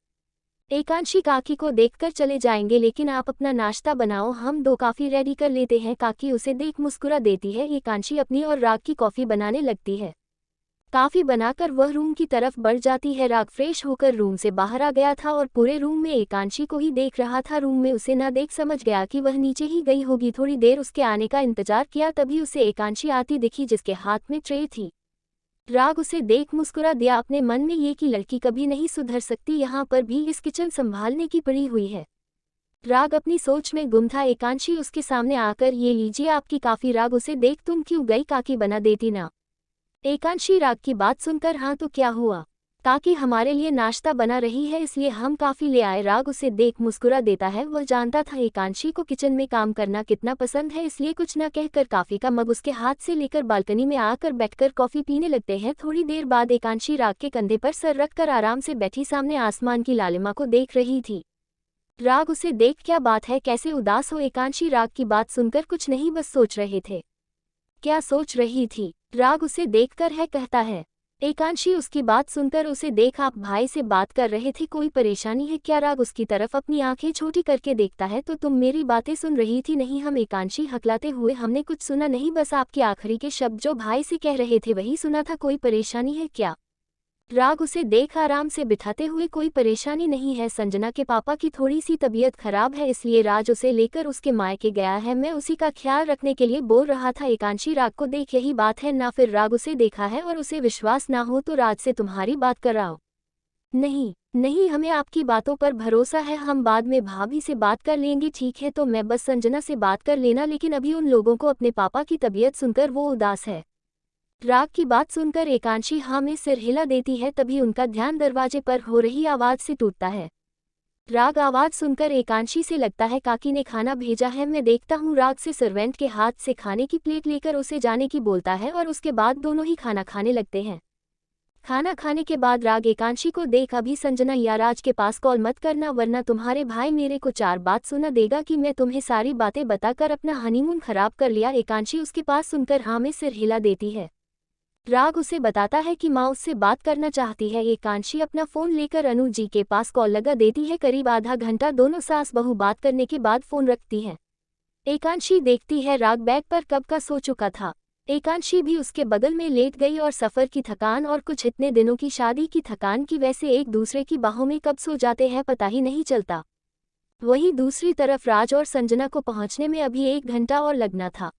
एकांशी काकी को देखकर चले जाएंगे, लेकिन आप अपना नाश्ता बनाओ, हम दो कॉफ़ी रेडी कर लेते हैं। काकी उसे देख मुस्कुरा देती है। एकांशी अपनी और राग की कॉफ़ी बनाने लगती है। काफी बनाकर वह रूम की तरफ बढ़ जाती है। राग फ्रेश होकर रूम से बाहर आ गया था और पूरे रूम में एकांशी को ही देख रहा था। रूम में उसे न देख समझ गया कि वह नीचे ही गई होगी। थोड़ी देर उसके आने का इंतजार किया, तभी उसे एकांशी आती दिखी जिसके हाथ में ट्रे थी। राग उसे देख मुस्कुरा दिया, अपने मन में ये कि लड़की कभी नहीं सुधर सकती, यहाँ पर भी इस किचन संभालने की पड़ी हुई है। राग अपनी सोच में गुम था। एकांशी उसके सामने आकर, ये लीजिए आपकी काफी। राग उसे देख, तुम क्यों गई, काकी बना देती ना। एकांशी राग की बात सुनकर, हाँ तो क्या हुआ, काकी हमारे लिए नाश्ता बना रही है इसलिए हम काफी ले आए। राग उसे देख मुस्कुरा देता है। वह जानता था एकांशी को किचन में काम करना कितना पसंद है, इसलिए कुछ न कहकर काफी का मग उसके हाथ से लेकर बालकनी में आकर बैठकर कॉफी पीने लगते हैं। थोड़ी देर बाद एकांशी राग के कंधे पर सर रखकर आराम से बैठी सामने आसमान की लालिमा को देख रही थी। राग उसे देख, क्या बात है, कैसे उदास हो। एकांशी राग की बात सुनकर, कुछ नहीं बस सोच रहे थे। क्या सोच रही थी। राग उसे देखकर है कहता है। एकांशी उसकी बात सुनकर उसे देख, आप भाई से बात कर रहे थे, कोई परेशानी है क्या। राग उसकी तरफ अपनी आंखें छोटी करके देखता है, तो तुम मेरी बातें सुन रही थी। नहीं हम। एकांशी हकलाते हुए, हमने कुछ सुना नहीं, बस आपके आखिरी के शब्द जो भाई से कह रहे थे वही सुना था, कोई परेशानी है क्या। राग उसे देख आराम से बिठाते हुए, कोई परेशानी नहीं है, संजना के पापा की थोड़ी सी तबीयत खराब है इसलिए राज उसे लेकर उसके मायके गया है, मैं उसी का ख्याल रखने के लिए बोल रहा था। एकांशी राग को देख, यही बात है ना। फिर राग उसे देखा है और उसे विश्वास ना हो तो राज से तुम्हारी बात कराओ। नहीं नहीं, हमें आपकी बातों पर भरोसा है, हम बाद में भाभी से बात कर लेंगे। ठीक है तो मैं बस संजना से बात कर लेना, लेकिन अभी उन लोगों को अपने पापा की तबीयत सुनकर वो उदास है। राग की बात सुनकर एकांशी हाँ में सिर हिला देती है, तभी उनका ध्यान दरवाजे पर हो रही आवाज से टूटता है। राग आवाज सुनकर एकांशी से लगता है काकी ने खाना भेजा है, मैं देखता हूँ। राग से सर्वेंट के हाथ से खाने की प्लेट लेकर उसे जाने की बोलता है और उसके बाद दोनों ही खाना खाने लगते हैं। खाना खाने के बाद राग एकांशी को देख, अभी संजना या राज के पास कॉल मत करना वरना तुम्हारे भाई मेरे को 4 बात सुना देगा कि मैं तुम्हें सारी बातें बताकर अपना हनीमून खराब कर लिया। एकांशी उसके पास सुनकर हाँ में सिर हिला देती है। राग उसे बताता है कि माँ उससे बात करना चाहती है। एकांशी अपना फोन लेकर अनु जी के पास कॉल लगा देती है। करीब आधा घंटा दोनों सास बहू बात करने के बाद फोन रखती है। एकांशी देखती है राग बैग पर कब का सो चुका था। एकांशी भी उसके बगल में लेट गई और सफर की थकान और कुछ इतने दिनों की शादी की थकान की वैसे एक दूसरे की बाहों में कब सो जाते हैं पता ही नहीं चलता। वहीं दूसरी तरफ राज और संजना को पहुंचने में अभी 1 घंटा और लगना था।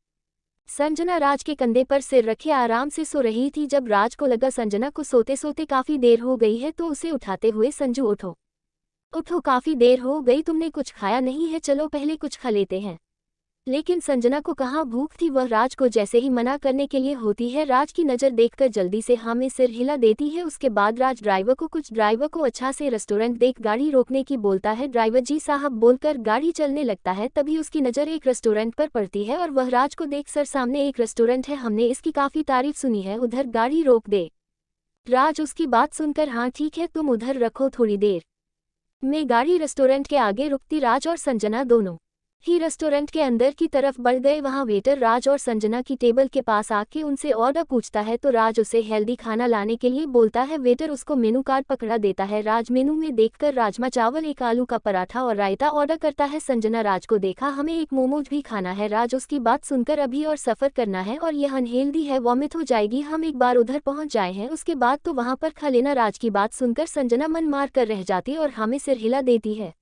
संजना राज के कंधे पर सिर रखे आराम से सो रही थी। जब राज को लगा संजना को सोते सोते काफी देर हो गई है तो उसे उठाते हुए, संजू उठो उठो, काफी देर हो गई, तुमने कुछ खाया नहीं है, चलो पहले कुछ खा लेते हैं। लेकिन संजना को कहाँ भूख थी, वह राज को जैसे ही मना करने के लिए होती है राज की नज़र देखकर जल्दी से हाँ में सिर हिला देती है। उसके बाद राज ड्राइवर को अच्छा से रेस्टोरेंट देख गाड़ी रोकने की बोलता है। ड्राइवर जी साहब बोलकर गाड़ी चलने लगता है। तभी उसकी नज़र एक रेस्टोरेंट पर पड़ती है और वह राज को देख, सर सामने एक रेस्टोरेंट है, हमने इसकी काफ़ी तारीफ सुनी है, उधर गाड़ी रोक दे। राज उसकी बात सुनकर हाँ ठीक है, तुम उधर रखो, थोड़ी देर में गाड़ी रेस्टोरेंट के आगे रुकती। राज और संजना दोनों ही रेस्टोरेंट के अंदर की तरफ बढ़ गए। वहां वेटर राज और संजना की टेबल के पास आके उनसे ऑर्डर पूछता है तो राज उसे हेल्दी खाना लाने के लिए बोलता है। वेटर उसको मेनू कार्ड पकड़ा देता है। राज मेनू में देखकर राजमा चावल, एक आलू का पराठा और रायता ऑर्डर करता है। संजना राज को देखा, हमें एक मोमोज भी खाना है। राज उसकी बात सुनकर, अभी और सफर करना है और यह अनहेल्दी है, वॉमिट हो जाएगी, हम एक बार उधर पहुंच जाए हैं उसके बाद तो वहां पर खा लेना। राज की बात सुनकर संजना मन मार कर रह जाती और हमें सिर हिला देती है।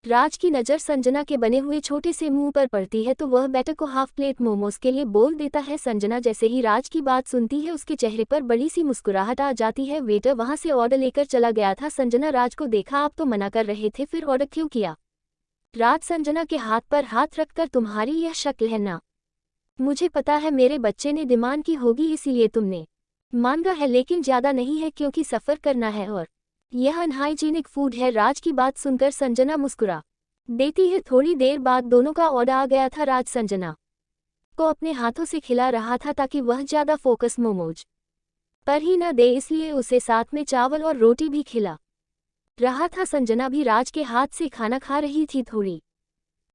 राज की नज़र संजना के बने हुए छोटे से मुंह पर पड़ती है तो वह बेटर को हाफ प्लेट मोमोज के लिए बोल देता है। संजना जैसे ही राज की बात सुनती है उसके चेहरे पर बड़ी सी मुस्कुराहट आ जाती है। वेटर वहां से ऑर्डर लेकर चला गया था। संजना राज को देखा, आप तो मना कर रहे थे, फिर ऑर्डर क्यों किया। राज संजना के हाथ पर हाथ रखकर, तुम्हारी यह शक्ल है ना, मुझे पता है मेरे बच्चे ने डिमांड की होगी इसीलिए तुमने मांगा है, लेकिन ज्यादा नहीं है क्योंकि सफर करना है और यह अनहाइजीनिक फूड है। राज की बात सुनकर संजना मुस्कुरा देती है। थोड़ी देर बाद दोनों का ऑर्डर आ गया था। राज संजना को अपने हाथों से खिला रहा था ताकि वह ज्यादा फोकस मोमोज पर ही न दे, इसलिए उसे साथ में चावल और रोटी भी खिला रहा था। संजना भी राज के हाथ से खाना खा रही थी। थोड़ी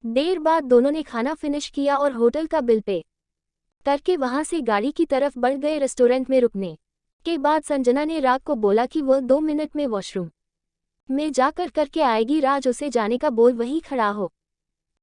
देर बाद दोनों ने खाना फिनिश किया और होटल का बिल पे करके वहां से गाड़ी की तरफ बढ़ गए। रेस्टोरेंट में रुकने के बाद संजना ने राग को बोला कि वह 2 मिनट में वॉशरूम में जाकर करके आएगी। राज उसे जाने का बोल वहीं खड़ा हो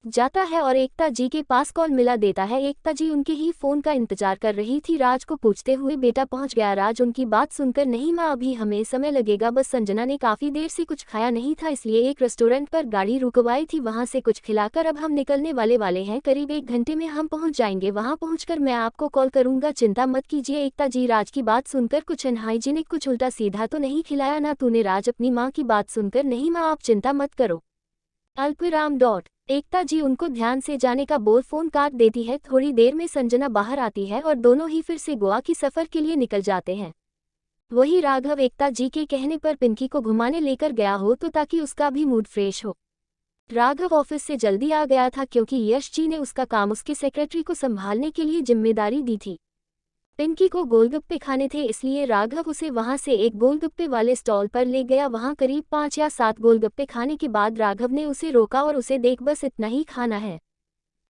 जाता है और एकता जी के पास कॉल मिला देता है। एकता जी उनके ही फोन का इंतजार कर रही थी, राज को पूछते हुए बेटा पहुंच गया? राज उनकी बात सुनकर नहीं माँ, अभी हमें समय लगेगा, बस संजना ने काफी देर से कुछ खाया नहीं था इसलिए एक रेस्टोरेंट पर गाड़ी रुकवाई थी, वहां से कुछ खिलाकर अब हम निकलने वाले हैं, करीब 1 घंटे में हम पहुँच जाएंगे, वहाँ पहुँच मैं आपको कॉल करूंगा, चिंता मत कीजिए। एकता जी राज की बात सुनकर कुछ अनहाइजीनिक, कुछ उल्टा सीधा तो नहीं खिलाया ना तूने? राज अपनी माँ की बात सुनकर नहीं माँ आप चिंता मत करो। अल्पविराम डॉट एकता जी उनको ध्यान से जाने का बोल फोन काट देती है। थोड़ी देर में संजना बाहर आती है और दोनों ही फिर से गोवा की सफर के लिए निकल जाते हैं। वही राघव एकता जी के कहने पर पिंकी को घुमाने लेकर गया हो तो ताकि उसका भी मूड फ्रेश हो। राघव ऑफिस से जल्दी आ गया था क्योंकि यश जी ने उसका काम उसके सेक्रेटरी को संभालने के लिए जिम्मेदारी दी थी। पिंकी को गोलगप्पे खाने थे इसलिए राघव उसे वहां से एक गोलगप्पे वाले स्टॉल पर ले गया। वहां करीब 5 या 7 गोलगप्पे खाने के बाद राघव ने उसे रोका और उसे देख बस इतना ही खाना है,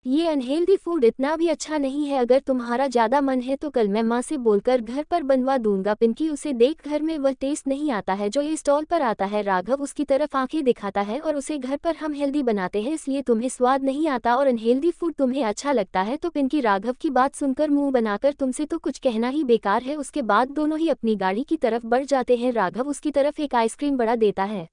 ये अनहेल्दी फूड इतना भी अच्छा नहीं है, अगर तुम्हारा ज्यादा मन है तो कल मैं माँ से बोलकर घर पर बनवा दूंगा। पिंकी उसे देख घर में वह टेस्ट नहीं आता है जो ये स्टॉल पर आता है। राघव उसकी तरफ आंखें दिखाता है और उसे घर पर हम हेल्दी बनाते हैं इसलिए तुम्हें स्वाद नहीं आता और अनहेल्दी फूड तुम्हें अच्छा लगता है। तो पिंकी राघव की बात सुनकर मुंह बनाकर तुमसे तो कुछ कहना ही बेकार है। उसके बाद दोनों ही अपनी गाड़ी की तरफ बढ़ जाते हैं। राघव उसकी तरफ एक आइसक्रीम बढ़ा देता है।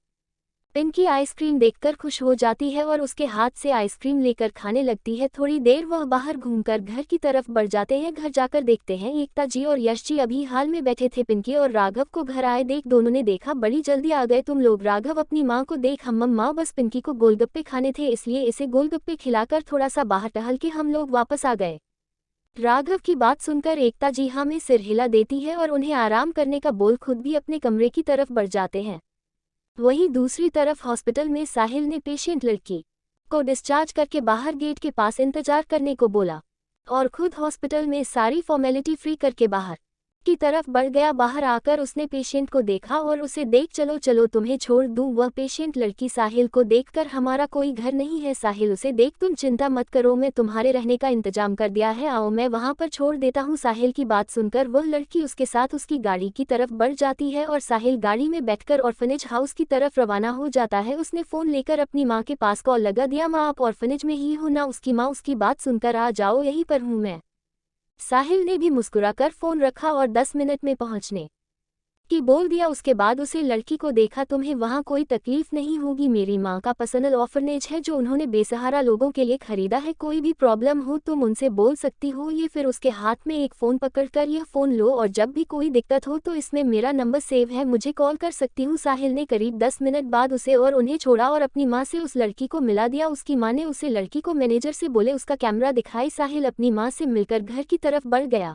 पिंकी आइसक्रीम देखकर खुश हो जाती है और उसके हाथ से आइसक्रीम लेकर खाने लगती है। थोड़ी देर वह बाहर घूमकर घर की तरफ बढ़ जाते हैं। घर जाकर देखते हैं एकता जी और यश जी अभी हाल में बैठे थे। पिंकी और राघव को घर आए देख दोनों ने देखा, बड़ी जल्दी आ गए तुम लोग। राघव अपनी माँ को देख, हम माँ बस पिंकी को गोलगप्पे खाने थे इसलिए इसे गोलगप्पे खिलाकर थोड़ा सा बाहर टहल के हम लोग वापस आ गए। राघव की बात सुनकर एकता जी हाँ में सिर हिला देती है और उन्हें आराम करने का बोल खुद भी अपने कमरे की तरफ बढ़ जाते हैं। वहीं दूसरी तरफ हॉस्पिटल में साहिल ने पेशेंट लड़की को डिस्चार्ज करके बाहर गेट के पास इंतजार करने को बोला और खुद हॉस्पिटल में सारी फॉर्मेलिटी फ्री करके बाहर की तरफ बढ़ गया। बाहर आकर उसने पेशेंट को देखा और उसे देख चलो चलो तुम्हें छोड़ दूं। वह पेशेंट लड़की साहिल को देखकर हमारा कोई घर नहीं है साहिल, उसे देख तुम चिंता मत करो, मैं तुम्हारे रहने का इंतजाम कर दिया है, आओ मैं वहां पर छोड़ देता हूं। साहिल की बात सुनकर वह लड़की उसके साथ उसकी गाड़ी की तरफ बढ़ जाती है और साहिल गाड़ी में बैठकर ऑर्फनेज हाउस की तरफ रवाना हो जाता है। उसने फोन लेकर अपनी माँ के पास कॉल लगा दिया, माँ आप ऑर्फनेज में ही हो ना? उसकी माँ उसकी बात सुनकर आ जाओ यहीं पर हूँ मैं। साहिल ने भी मुस्कुराकर फोन रखा और 10 मिनट में पहुंचने की बोल दिया। उसके बाद उसे लड़की को देखा, तुम्हें वहां कोई तकलीफ नहीं होगी, मेरी माँ का पर्सनल ऑर्फनेज है जो उन्होंने बेसहारा लोगों के लिए खरीदा है, कोई भी प्रॉब्लम हो तुम उनसे बोल सकती हो। ये फिर उसके हाथ में एक फ़ोन पकड़कर यह फ़ोन लो और जब भी कोई दिक्कत हो तो इसमें मेरा नंबर सेव है, मुझे कॉल कर सकती हूँ। साहिल ने करीब 10 मिनट बाद उसे और उन्हें छोड़ा और अपनी माँ से उस लड़की को मिला दिया। उसकी माँ ने उसे लड़की को मैनेजर से बोले उसका कैमरा दिखाई। साहिल अपनी माँ से मिलकर घर की तरफ बढ़ गया।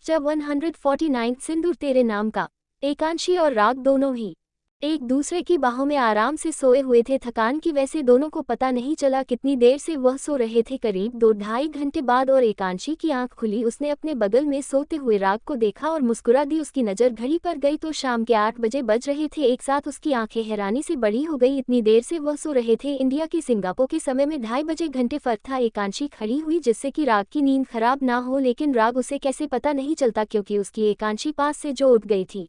जब 149 सिंदूर तेरे नाम का एकांशी और राग दोनों ही एक दूसरे की बाहों में आराम से सोए हुए थे। थकान की वजह से दोनों को पता नहीं चला कितनी देर से वह सो रहे थे। करीब 2-2.5 घंटे बाद और एकांशी की आंख खुली। उसने अपने बगल में सोते हुए राग को देखा और मुस्कुरा दी। उसकी नज़र घड़ी पर गई तो शाम के 8 बजे बज रहे थे। एक साथ उसकी आंखें हैरानी से बड़ी हो गई, इतनी देर से वह सो रहे थे। इंडिया के सिंगापुर के समय में 2.5 बजे घंटे फर्क था। एकांशी खड़ी हुई जिससे कि राग की नींद खराब ना हो, लेकिन राग उसे कैसे पता नहीं चलता क्योंकि उसकी एकांशी पास से जो उठ गई थी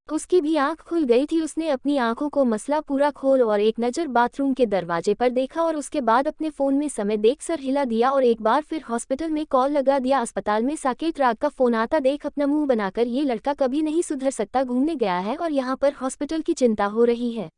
उसकी भी आंख खुल गई थी। उसने अपनी आंखों को मसला पूरा खोल और एक नज़र बाथरूम के दरवाजे पर देखा और उसके बाद अपने फ़ोन में समय देख सर हिला दिया और एक बार फिर हॉस्पिटल में कॉल लगा दिया। अस्पताल में साकेत राग का फ़ोन आता देख अपना मुंह बनाकर ये लड़का कभी नहीं सुधर सकता, घूमने गया है और यहाँ पर हॉस्पिटल की चिंता हो रही है।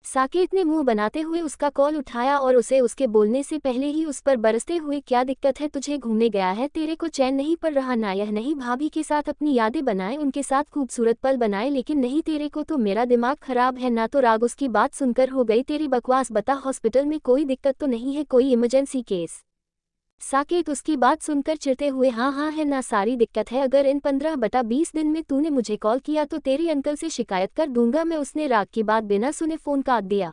साकेत ने मुंह बनाते हुए उसका कॉल उठाया और उसे उसके बोलने से पहले ही उस पर बरसते हुए, क्या दिक्कत है तुझे, घूमने गया है, तेरे को चैन नहीं पड़ रहा ना? यह नहीं, भाभी के साथ अपनी यादें बनाए, उनके साथ खूबसूरत पल बनाए, लेकिन नहीं तेरे को तो मेरा दिमाग खराब है ना? तो राग उसकी बात सुनकर हो गई तेरी बकवास, बता हॉस्पिटल में कोई दिक्कत तो नहीं है, कोई इमरजेंसी केस? साकेत उसकी बात सुनकर चिढ़ते हुए, हाँ है ना, सारी दिक्कत है, अगर इन 15/20 दिन में तूने मुझे कॉल किया तो तेरी अंकल से शिकायत कर दूंगा मैं। उसने राग की बात बिना सुने फ़ोन काट दिया।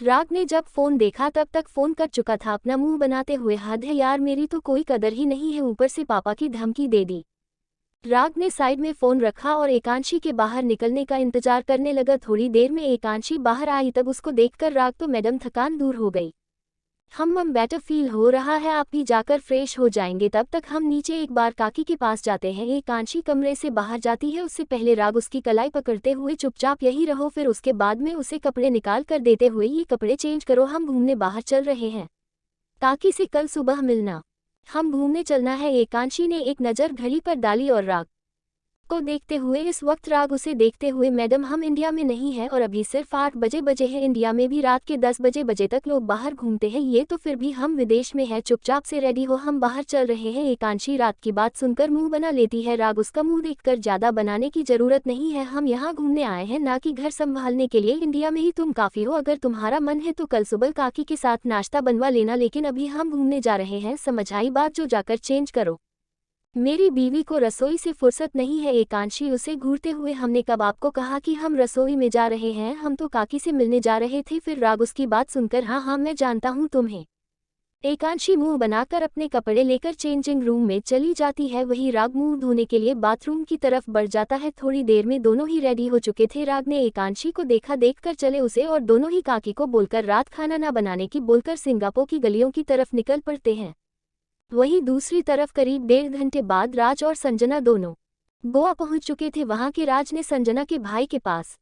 राग ने जब फ़ोन देखा तब तक फ़ोन कट चुका था। अपना मुंह बनाते हुए, हद है यार, मेरी तो कोई कदर ही नहीं है, ऊपर से पापा की धमकी दे दी। राग ने साइड में फ़ोन रखा और एकांशी के बाहर निकलने का इंतजार करने लगा। थोड़ी देर में एकांशी बाहर आई, तब उसको देखकर राग तो मैडम थकान दूर हो गई, हम बेटर फील हो रहा है, आप भी जाकर फ्रेश हो जाएंगे, तब तक हम नीचे एक बार काकी के पास जाते हैं। एकांशी कमरे से बाहर जाती है, उससे पहले राग उसकी कलाई पकड़ते हुए, चुपचाप यही रहो, फिर उसके बाद में उसे कपड़े निकाल कर देते हुए, ये कपड़े चेंज करो, हम घूमने बाहर चल रहे हैं। काकी से कल सुबह मिलना, हम घूमने चलना है। एकांशी ने एक नज़र घड़ी पर डाली और राग को देखते हुए, इस वक्त राग उसे देखते हुए, मैडम हम इंडिया में नहीं हैं और अभी सिर्फ 8 बजे हैं। इंडिया में भी रात के 10 बजे तक लोग बाहर घूमते हैं, ये तो फिर भी हम विदेश में हैं। चुपचाप से रेडी हो, हम बाहर चल रहे हैं। एकांशी रात की बात सुनकर मुंह बना लेती है। राग उसका मुंह देखकर, ज्यादा बनाने की जरूरत नहीं है, हम यहाँ घूमने आए हैं, ना कि घर संभालने के लिए। इंडिया में ही तुम काफी हो, अगर तुम्हारा मन है तो कल सुबह काकी के साथ नाश्ता बनवा लेना, लेकिन अभी हम घूमने जा रहे हैं, समझ आई बात? जो जाकर चेंज करो, मेरी बीवी को रसोई से फुर्सत नहीं है। एकांशी उसे घूरते हुए, हमने कब आपको कहा कि हम रसोई में जा रहे हैं, हम तो काकी से मिलने जा रहे थे। फिर राग उसकी बात सुनकर, हाँ मैं जानता हूँ तुम्हें। एकांशी मुंह बनाकर अपने कपड़े लेकर चेंजिंग रूम में चली जाती है। वही राग मुंह धोने के लिए बाथरूम की तरफ बढ़ जाता है। थोड़ी देर में दोनों ही रेडी हो चुके थे। राग ने एकांशी को देखकर चले उसे और दोनों ही काकी को बोलकर रात खाना ना बनाने की बोलकर सिंगापुर की गलियों की तरफ निकल पड़ते हैं। वहीं दूसरी तरफ करीब 1.5 घंटे बाद राज और संजना दोनों गोवा पहुंच चुके थे। वहां के राज ने संजना के भाई के पास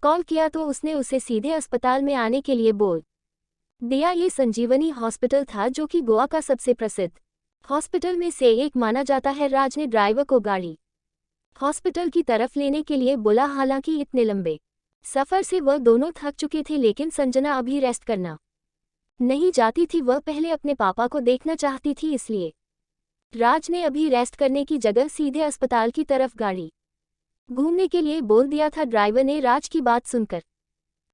कॉल किया तो उसने उसे सीधे अस्पताल में आने के लिए बोल दिया। ये संजीवनी हॉस्पिटल था, जो कि गोवा का सबसे प्रसिद्ध हॉस्पिटल में से एक माना जाता है। राज ने ड्राइवर को गाड़ी हॉस्पिटल की तरफ लेने के लिए बोला। हालांकि इतने लंबे सफर से वह दोनों थक चुके थे, लेकिन संजना अभी रेस्ट करना नहीं चाहती थी। वह पहले अपने पापा को देखना चाहती थी, इसलिए राज ने अभी रेस्ट करने की जगह सीधे अस्पताल की तरफ गाड़ी घूमने के लिए बोल दिया था। ड्राइवर ने राज की बात सुनकर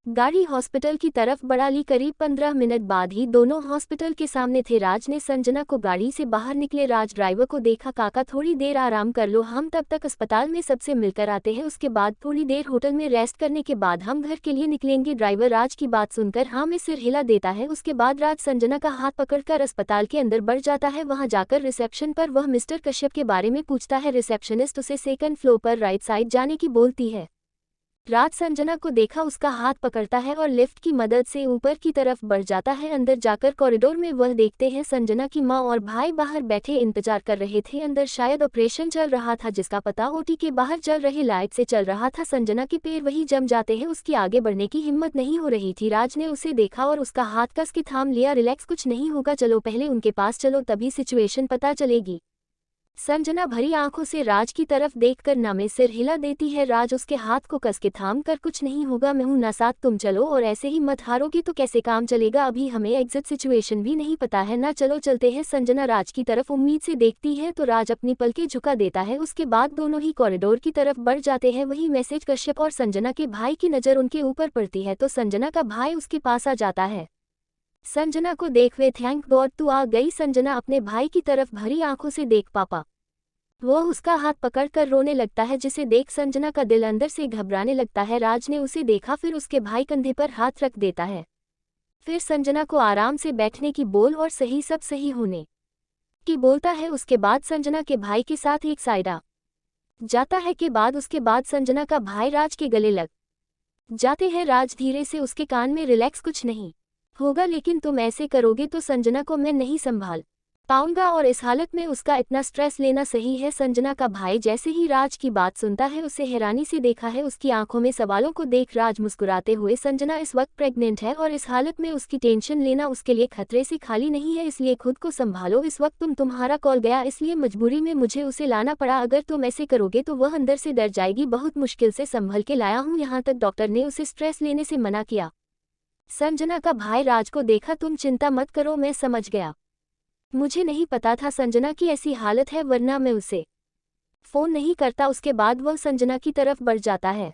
गाड़ी हॉस्पिटल की तरफ बढ़ा ली। करीब 15 मिनट बाद ही दोनों हॉस्पिटल के सामने थे। राज ने संजना को गाड़ी से बाहर निकले राज ड्राइवर को देखा। काका थोड़ी देर आराम कर लो, हम तब तक अस्पताल में सबसे मिलकर आते हैं, उसके बाद थोड़ी देर होटल में रेस्ट करने के बाद हम घर के लिए निकलेंगे। ड्राइवर राज की बात सुनकर हाँ में सिर हिला देता है। उसके बाद राज संजना का हाथ पकड़कर अस्पताल के अंदर बढ़ जाता है। वहां जाकर रिसेप्शन पर वह मिस्टर कश्यप के बारे में पूछता है। रिसेप्शनिस्ट उसे 2nd फ्लोर पर राइट साइड जाने की बोलती है। राज संजना को देखा, उसका हाथ पकड़ता है और लिफ्ट की मदद से ऊपर की तरफ बढ़ जाता है। अंदर जाकर कॉरिडोर में वह देखते हैं संजना की माँ और भाई बाहर बैठे इंतजार कर रहे थे। अंदर शायद ऑपरेशन चल रहा था, जिसका पता ओटी के बाहर चल रहे लाइट से चल रहा था। संजना के पैर वही जम जाते हैं, उसकी आगे बढ़ने की हिम्मत नहीं हो रही थी। राज ने उसे देखा और उसका हाथ कस के थाम लिया। रिलैक्स, कुछ नहीं होगा, चलो पहले उनके पास चलो, तभी सिचुएशन पता चलेगी। संजना भरी आंखों से राज की तरफ देखकर ना में सिर हिला देती है। राज उसके हाथ को कस के थाम कर, कुछ नहीं होगा, मैं हूं ना साथ, तुम चलो, और ऐसे ही मत हारोगी तो कैसे काम चलेगा, अभी हमें एग्जिट सिचुएशन भी नहीं पता है ना, चलो चलते हैं। संजना राज की तरफ उम्मीद से देखती है तो राज अपनी पलकें झुका देता है। उसके बाद दोनों ही कॉरिडोर की तरफ बढ़ जाते हैं। वही मैसेज कश्यप और संजना के भाई की नज़र उनके ऊपर पड़ती है तो संजना का भाई उसके पास आ जाता है। संजना को देख वे, थैंक गॉड तू आ गई। संजना अपने भाई की तरफ भरी आंखों से देख पापा, वह उसका हाथ पकड़कर रोने लगता है, जिसे देख संजना का दिल अंदर से घबराने लगता है। राज ने उसे देखा, फिर उसके भाई कंधे पर हाथ रख देता है। फिर संजना को आराम से बैठने की बोल और सही सब सही होने की बोलता है। उसके बाद संजना के भाई के साथ एक साइड आ जाता है। उसके बाद संजना का भाई राज के गले लग जाते हैं। राज धीरे से उसके कान में, रिलैक्स, कुछ नहीं होगा, लेकिन तुम ऐसे करोगे तो संजना को मैं नहीं संभाल पाऊंगा और इस हालत में उसका इतना स्ट्रेस लेना सही है। संजना का भाई जैसे ही राज की बात सुनता है, उसे हैरानी से देखा है, उसकी आंखों में सवालों को देख राज मुस्कुराते हुए, संजना इस वक्त प्रेग्नेंट है और इस हालत में उसकी टेंशन लेना उसके लिए खतरे से खाली नहीं है, इसलिए खुद को संभालो। इस वक्त तुम्हारा कॉल गया, इसलिए मजबूरी में मुझे उसे लाना पड़ा, अगर तुम ऐसे करोगे तो वह अंदर से डर जाएगी। बहुत मुश्किल से संभल के लाया हूँ यहाँ तक, डॉक्टर ने उसे स्ट्रेस लेने से मना किया। संजना का भाई राज को देखा, तुम चिंता मत करो, मैं समझ गया, मुझे नहीं पता था संजना की ऐसी हालत है, वरना मैं उसे फोन नहीं करता। उसके बाद वह संजना की तरफ बढ़ जाता है।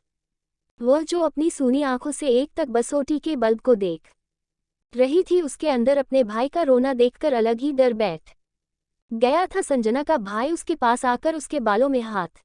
वह जो अपनी सूनी आंखों से एक तक बसोटी के बल्ब को देख रही थी, उसके अंदर अपने भाई का रोना देखकर अलग ही डर बैठ गया था। संजना का भाई उसके पास आकर उसके बालों में हाथ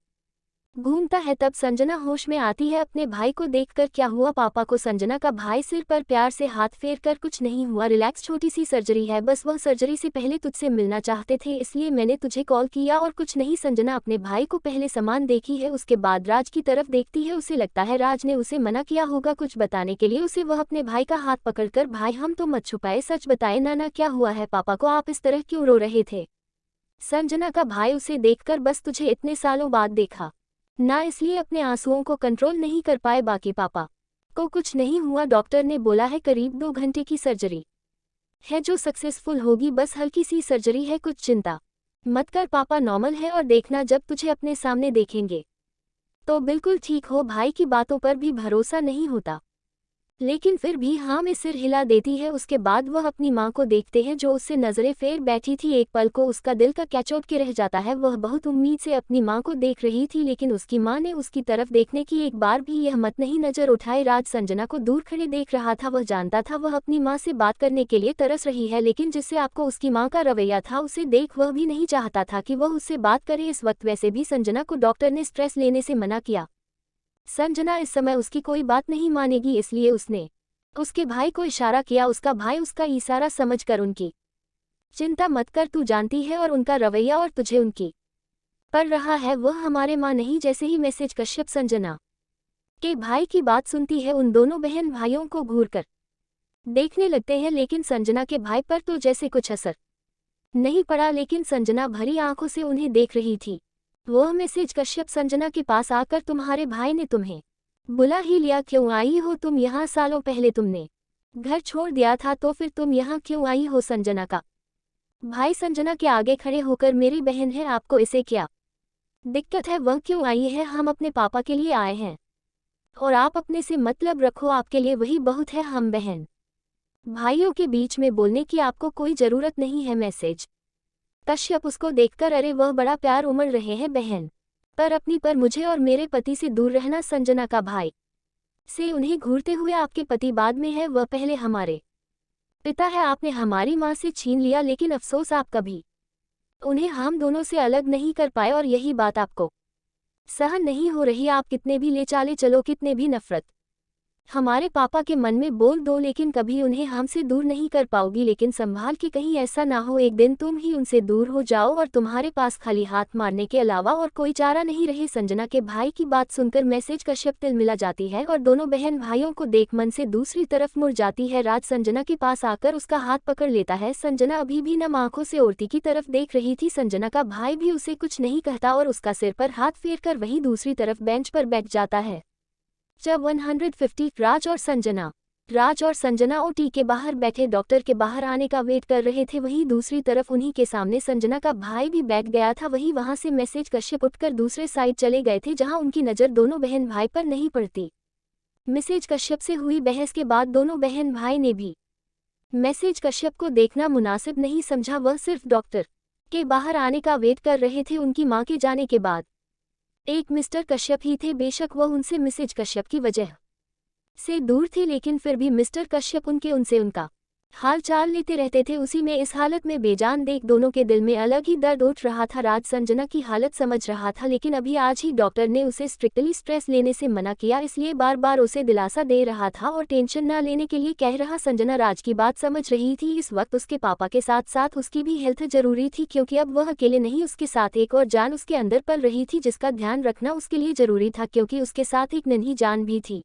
घूमता है, तब संजना होश में आती है अपने भाई को देखकर। क्या हुआ पापा को? संजना का भाई सिर पर प्यार से हाथ फेर कर, कुछ नहीं हुआ, रिलैक्स, छोटी सी सर्जरी है बस, वह सर्जरी से पहले तुझसे मिलना चाहते थे इसलिए मैंने तुझे कॉल किया और कुछ नहीं। संजना अपने भाई को पहले सामान देखी है, उसके बाद राज की तरफ देखती है, उसे लगता है राज ने उसे मना किया होगा कुछ बताने के लिए उसे। वह अपने भाई का हाथ पकड़कर, भाई हम तो मत छुपाए, सच बताए ना क्या हुआ है पापा को, आप इस तरह क्यों रो रहे थे? संजना का भाई उसे देखकर, बस तुझे इतने सालों बाद देखा ना, इसलिए अपने आंसुओं को कंट्रोल नहीं कर पाए, बाकी पापा को कुछ नहीं हुआ, डॉक्टर ने बोला है करीब 2 घंटे की सर्जरी है जो सक्सेसफुल होगी, बस हल्की सी सर्जरी है, कुछ चिंता मत कर, पापा नॉर्मल है और देखना जब तुझे अपने सामने देखेंगे तो बिल्कुल ठीक हो। भाई की बातों पर भी भरोसा नहीं होता, लेकिन फिर भी हाँ में सिर हिला देती है। उसके बाद वह अपनी माँ को देखते हैं जो उससे नजरें फेर बैठी थी। एक पल को उसका दिल का कैचौट के रह जाता है। वह बहुत उम्मीद से अपनी माँ को देख रही थी, लेकिन उसकी माँ ने उसकी तरफ देखने की एक बार भी यह मत नहीं नजर उठाए। राज संजना को दूर खड़े देख रहा था। वह जानता था वह अपनी माँ से बात करने के लिए तरस रही है, लेकिन जिससे आपको उसकी माँ का रवैया था उसे देख वह भी नहीं चाहता था कि वह उससे बात करे इस वक्त। वैसे भी संजना को डॉक्टर ने स्ट्रेस लेने से मना किया। संजना इस समय उसकी कोई बात नहीं मानेगी, इसलिए उसने उसके भाई को इशारा किया। उसका भाई उसका इशारा समझकर उनकी चिंता मत कर, तू जानती है और उनका रवैया और तुझे उनकी पड़ रहा है, वह हमारे माँ नहीं। जैसे ही मैसेज कश्यप संजना के भाई की बात सुनती है, उन दोनों बहन भाइयों को घूरकर देखने लगते हैं, लेकिन संजना के भाई पर तो जैसे कुछ असर नहीं पड़ा। लेकिन संजना भरी आंखों से उन्हें देख रही थी। वह मैसेज कश्यप संजना के पास आकर, तुम्हारे भाई ने तुम्हें बुला ही लिया, क्यों आई हो तुम यहाँ? सालों पहले तुमने घर छोड़ दिया था, तो फिर तुम यहाँ क्यों आई हो? संजना का भाई संजना के आगे खड़े होकर, मेरी बहन है, आपको इसे क्या दिक्कत है? वह क्यों आई है? हम अपने पापा के लिए आए हैं और आप अपने से मतलब रखो, आपके लिए वही बहुत है। हम बहन भाइयों के बीच में बोलने की आपको कोई जरूरत नहीं है। मैसेज कश्यप उसको देखकर, अरे वह बड़ा प्यार उमड़ रहे हैं बहन पर अपनी पर मुझे और मेरे पति से दूर रहना। संजना का भाई से उन्हें घूरते हुए, आपके पति बाद में है, वह पहले हमारे पिता है। आपने हमारी माँ से छीन लिया, लेकिन अफसोस आप कभी उन्हें हम दोनों से अलग नहीं कर पाए और यही बात आपको सहन नहीं हो रही। आप कितने भी ले चाले चलो, कितने भी नफरत हमारे पापा के मन में बोल दो, लेकिन कभी उन्हें हमसे दूर नहीं कर पाओगी। लेकिन संभाल कि कहीं ऐसा ना हो एक दिन तुम ही उनसे दूर हो जाओ और तुम्हारे पास खाली हाथ मारने के अलावा और कोई चारा नहीं रहे। संजना के भाई की बात सुनकर मैसेज कश्यप तिल मिला जाती है और दोनों बहन भाइयों को देख मन से दूसरी तरफ मुड़ जाती है। राज संजना के पास आकर उसका हाथ पकड़ लेता है। संजना अभी भी नम आंखों से औरती की तरफ देख रही थी। संजना का भाई भी उसे कुछ नहीं कहता और उसका सिर पर हाथ फेर कर वहीं दूसरी तरफ बेंच पर बैठ जाता है। जब 150 राज और संजना ओटी के बाहर बैठे डॉक्टर के बाहर आने का वेट कर रहे थे, वहीं दूसरी तरफ उन्हीं के सामने संजना का भाई भी बैठ गया था। वहां से मैसेज कश्यप उठकर दूसरे साइड चले गए थे, जहां उनकी नज़र दोनों बहन भाई पर नहीं पड़ती। मैसेज कश्यप से हुई बहस के बाद दोनों बहन भाई ने भी मैसेज कश्यप को देखना मुनासिब नहीं समझा। वह सिर्फ डॉक्टर के बाहर आने का वेट कर रहे थे। उनकी मां के जाने के बाद एक मिस्टर कश्यप ही थे। बेशक वह उनसे मिसेज कश्यप की वजह से दूर थे, लेकिन फिर भी मिस्टर कश्यप उनसे उनका हाल चाल लेते रहते थे। उसी में इस हालत में बेजान देख दोनों के दिल में अलग ही दर्द उठ रहा था। राज संजना की हालत समझ रहा था, लेकिन अभी आज ही डॉक्टर ने उसे स्ट्रिक्टली स्ट्रेस लेने से मना किया, इसलिए बार बार उसे दिलासा दे रहा था और टेंशन न लेने के लिए कह रहा। संजना राज की बात समझ रही थी। इस वक्त उसके पापा के साथ साथ उसकी भी हेल्थ जरूरी थी, क्योंकि अब वह अकेले नहीं, उसके साथ एक और जान उसके अंदर पल रही थी, जिसका ध्यान रखना उसके लिए जरूरी था, क्योंकि उसके साथ एक नन्ही जान भी थी।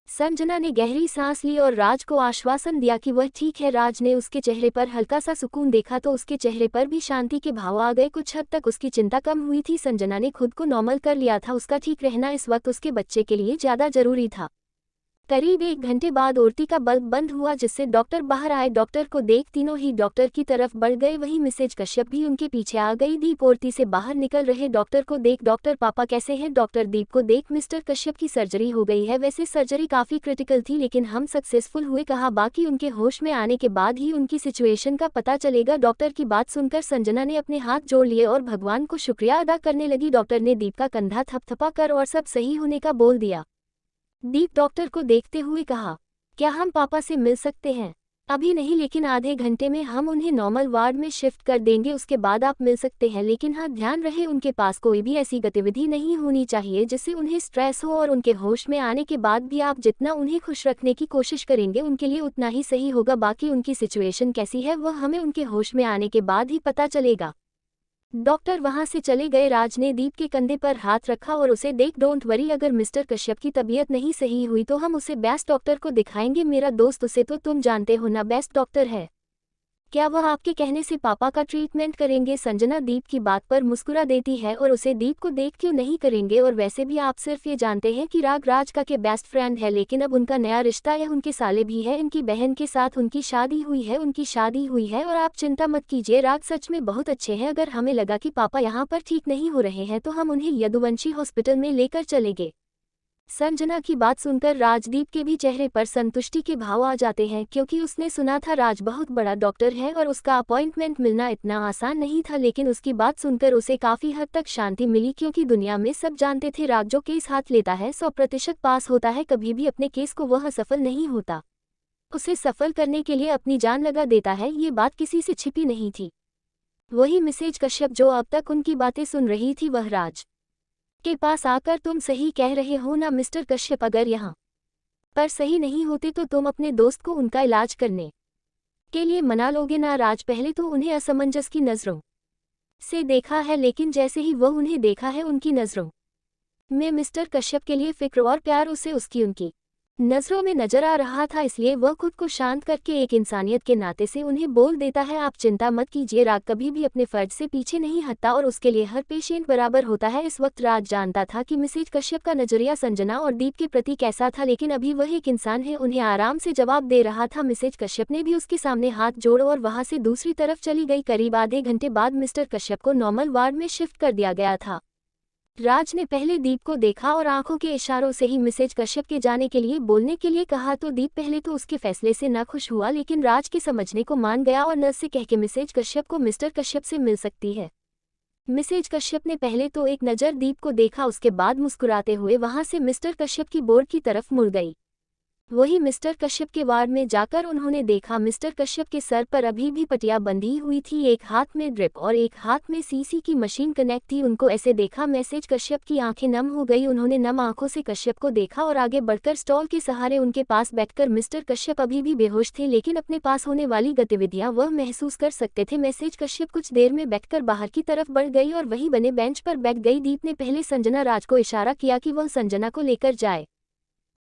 संजना ने गहरी सांस ली और राज को आश्वासन दिया कि वह ठीक है। राज ने उसके चेहरे पर हल्का सा सुकून देखा तो उसके चेहरे पर भी शांति के भाव आ गए। कुछ हद तक उसकी चिंता कम हुई थी। संजना ने खुद को नॉर्मल कर लिया था। उसका ठीक रहना इस वक्त उसके बच्चे के लिए ज्यादा जरूरी था। करीब 1 घंटे बाद औरती का बल्ब बंद हुआ, जिससे डॉक्टर बाहर आए। डॉक्टर को देख तीनों ही डॉक्टर की तरफ बढ़ गए। वहीं मिसेज कश्यप भी उनके पीछे आ गई। दीप औरती से बाहर निकल रहे डॉक्टर को देख, डॉक्टर पापा कैसे हैं? डॉक्टर दीप को देख, मिस्टर कश्यप की सर्जरी हो गई है। वैसे सर्जरी काफी क्रिटिकल थी, लेकिन हम सक्सेसफुल हुए। कहा बाकी उनके होश में आने के बाद ही उनकी सिचुएशन का पता चलेगा। डॉक्टर की बात सुनकर संजना ने अपने हाथ जोड़ लिए और भगवान को शुक्रिया अदा करने लगी। डॉक्टर ने दीप का कंधा थपथपा कर और सब सही होने का बोल दिया। दीप डॉक्टर को देखते हुए कहा, क्या हम पापा से मिल सकते हैं? अभी नहीं, लेकिन आधे घंटे में हम उन्हें नॉर्मल वार्ड में शिफ्ट कर देंगे, उसके बाद आप मिल सकते हैं। लेकिन हाँ, ध्यान रहे उनके पास कोई भी ऐसी गतिविधि नहीं होनी चाहिए जिससे उन्हें स्ट्रेस हो, और उनके होश में आने के बाद भी आप जितना उन्हें खुश रखने की कोशिश करेंगे उनके लिए उतना ही सही होगा। बाकी उनकी सिचुएशन कैसी है वह हमें उनके होश में आने के बाद ही पता चलेगा। डॉक्टर वहां से चले गए। राज ने दीप के कंधे पर हाथ रखा और उसे देख, डोंट वरी, अगर मिस्टर कश्यप की तबीयत नहीं सही हुई तो हम उसे बेस्ट डॉक्टर को दिखाएंगे। मेरा दोस्त, उसे तो तुम जानते हो ना, बेस्ट डॉक्टर है। क्या वह आपके कहने से पापा का ट्रीटमेंट करेंगे? संजना दीप की बात पर मुस्कुरा देती है और उसे दीप को देख क्यों नहीं करेंगे, और वैसे भी आप सिर्फ ये जानते हैं कि राग राज का के बेस्ट फ्रेंड है, लेकिन अब उनका नया रिश्ता या उनके साले भी है, इनकी बहन के साथ उनकी शादी हुई है और आप चिंता मत कीजिए, राग सच में बहुत अच्छे हैं। अगर हमें लगा कि पापा यहाँ पर ठीक नहीं हो रहे हैं तो हम उन्हें यदुवंशी हॉस्पिटल में लेकर चलेंगे। संजना की बात सुनकर राजदीप के भी चेहरे पर संतुष्टि के भाव आ जाते हैं, क्योंकि उसने सुना था राज बहुत बड़ा डॉक्टर है और उसका अपॉइंटमेंट मिलना इतना आसान नहीं था। लेकिन उसकी बात सुनकर उसे काफी हद तक शांति मिली, क्योंकि दुनिया में सब जानते थे राज जो केस हाथ लेता है 100% पास होता है, कभी भी अपने केस को वह सफल नहीं होता, उसे सफल करने के लिए अपनी जान लगा देता है। ये बात किसी से छिपी नहीं थी। वही मिसेज कश्यप जो अब तक उनकी बातें सुन रही थी, वह राज के पास आकर, तुम सही कह रहे हो ना मिस्टर कश्यप, अगर यहाँ पर सही नहीं होते तो तुम अपने दोस्त को उनका इलाज करने के लिए मना लोगे ना? राज पहले तो उन्हें असमंजस की नज़रों से देखा है, लेकिन जैसे ही वह उन्हें देखा है, उनकी नज़रों में मिस्टर कश्यप के लिए फिक्र और प्यार उसे उनकी नज़रों में नजर आ रहा था। इसलिए वह खुद को शांत करके एक इंसानियत के नाते से उन्हें बोल देता है, आप चिंता मत कीजिए, राग कभी भी अपने फर्ज से पीछे नहीं हटता और उसके लिए हर पेशेंट बराबर होता है। इस वक्त राज जानता था कि मिसेज कश्यप का नजरिया संजना और दीप के प्रति कैसा था, लेकिन अभी वह एक इंसान है, उन्हें आराम से जवाब दे रहा था। मिसेज कश्यप ने भी उसके सामने हाथ जोड़ा और वहां से दूसरी तरफ चली गई। करीब आधे घंटे बाद मिस्टर कश्यप को नॉर्मल वार्ड में शिफ्ट कर दिया गया था। राज ने पहले दीप को देखा और आंखों के इशारों से ही मिसेज कश्यप के जाने के लिए बोलने के लिए कहा, तो दीप पहले तो उसके फैसले से न खुश हुआ, लेकिन राज के समझने को मान गया और नर्स से कह के मिसेज कश्यप को मिस्टर कश्यप से मिल सकती है। मिसेज कश्यप ने पहले तो एक नज़र दीप को देखा, उसके बाद मुस्कुराते हुए वहां से मिस्टर कश्यप की बोर्ड की तरफ मुड़ गई। वही मिस्टर कश्यप के वार्ड में जाकर उन्होंने देखा, मिस्टर कश्यप के सर पर अभी भी पट्टियां बंधी हुई थी, एक हाथ में ड्रिप और एक हाथ में सीसी की मशीन कनेक्ट थी। उनको ऐसे देखा मिसेज कश्यप की आंखें नम हो गई। उन्होंने नम आंखों से कश्यप को देखा और आगे बढ़कर स्टॉल के सहारे उनके पास बैठकर, मिस्टर कश्यप अभी भी बेहोश थे, लेकिन अपने पास होने वाली गतिविधियां वह महसूस कर सकते थे। मिसेज कश्यप कुछ देर में बैठकर बाहर की तरफ बढ़ गई और वही बने बेंच पर बैठ गई। दीप ने पहले संजना राज को इशारा किया कि वह संजना को लेकर जाए।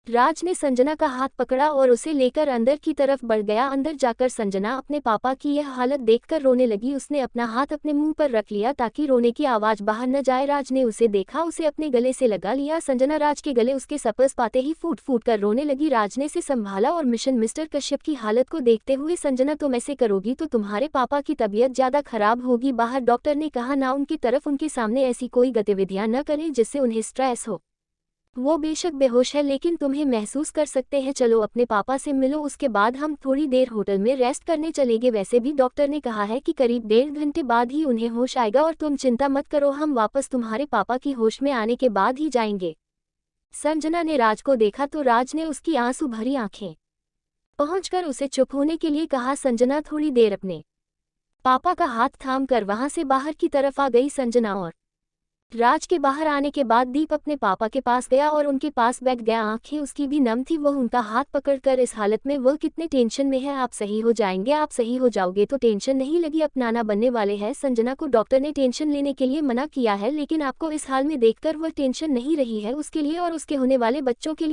राज ने संजना का हाथ पकड़ा और उसे लेकर अंदर की तरफ बढ़ गया। अंदर जाकर संजना अपने पापा की यह हालत देखकर रोने लगी। उसने अपना हाथ अपने मुंह पर रख लिया ताकि रोने की आवाज बाहर न जाए। राज ने उसे देखा, उसे अपने गले से लगा लिया। संजना राज के गले उसके सपर्स पाते ही फूट फूट कर रोने लगी। राज ने से संभाला और मिस्टर कश्यप की हालत को देखते हुए, संजना तुम ऐसे करोगी तो तुम्हारे पापा की तबीयत ज्यादा खराब होगी। बाहर डॉक्टर ने कहा ना उनकी तरफ उनके सामने ऐसी कोई गतिविधियां न करें जिससे उन्हें स्ट्रेस हो। वो बेशक बेहोश है, लेकिन तुम्हें महसूस कर सकते हैं। चलो अपने पापा से मिलो, उसके बाद हम थोड़ी देर होटल में रेस्ट करने चलेंगे। वैसे भी डॉक्टर ने कहा है कि करीब 1.5 घंटे बाद ही उन्हें होश आएगा और तुम चिंता मत करो, हम वापस तुम्हारे पापा की होश में आने के बाद ही जाएंगे। संजना ने राज को देखा तो राज ने उसकी आंसू भरी आंखें पहुंचकर उसे चुप होने के लिए कहा। संजना थोड़ी देर अपने पापा का हाथ थाम कर वहां से बाहर की तरफ आ गई। संजना और राज के बाहर आने के बाद दीप अपने पापा के पास गया और उनके पास बैठ गया। आंखें उसकी भी नम थी, वह उनका हाथ पकड़कर इस हालत में वह कितने टेंशन में है। आप सही हो जाएंगे, आप सही हो जाओगे तो टेंशन नहीं लगी, अब नाना बनने वाले हैं। संजना को डॉक्टर ने टेंशन लेने के लिए मना किया है, लेकिन आपको इस हाल में देखकर वह टेंशन नहीं रही है, उसके लिए और उसके होने वाले बच्चों के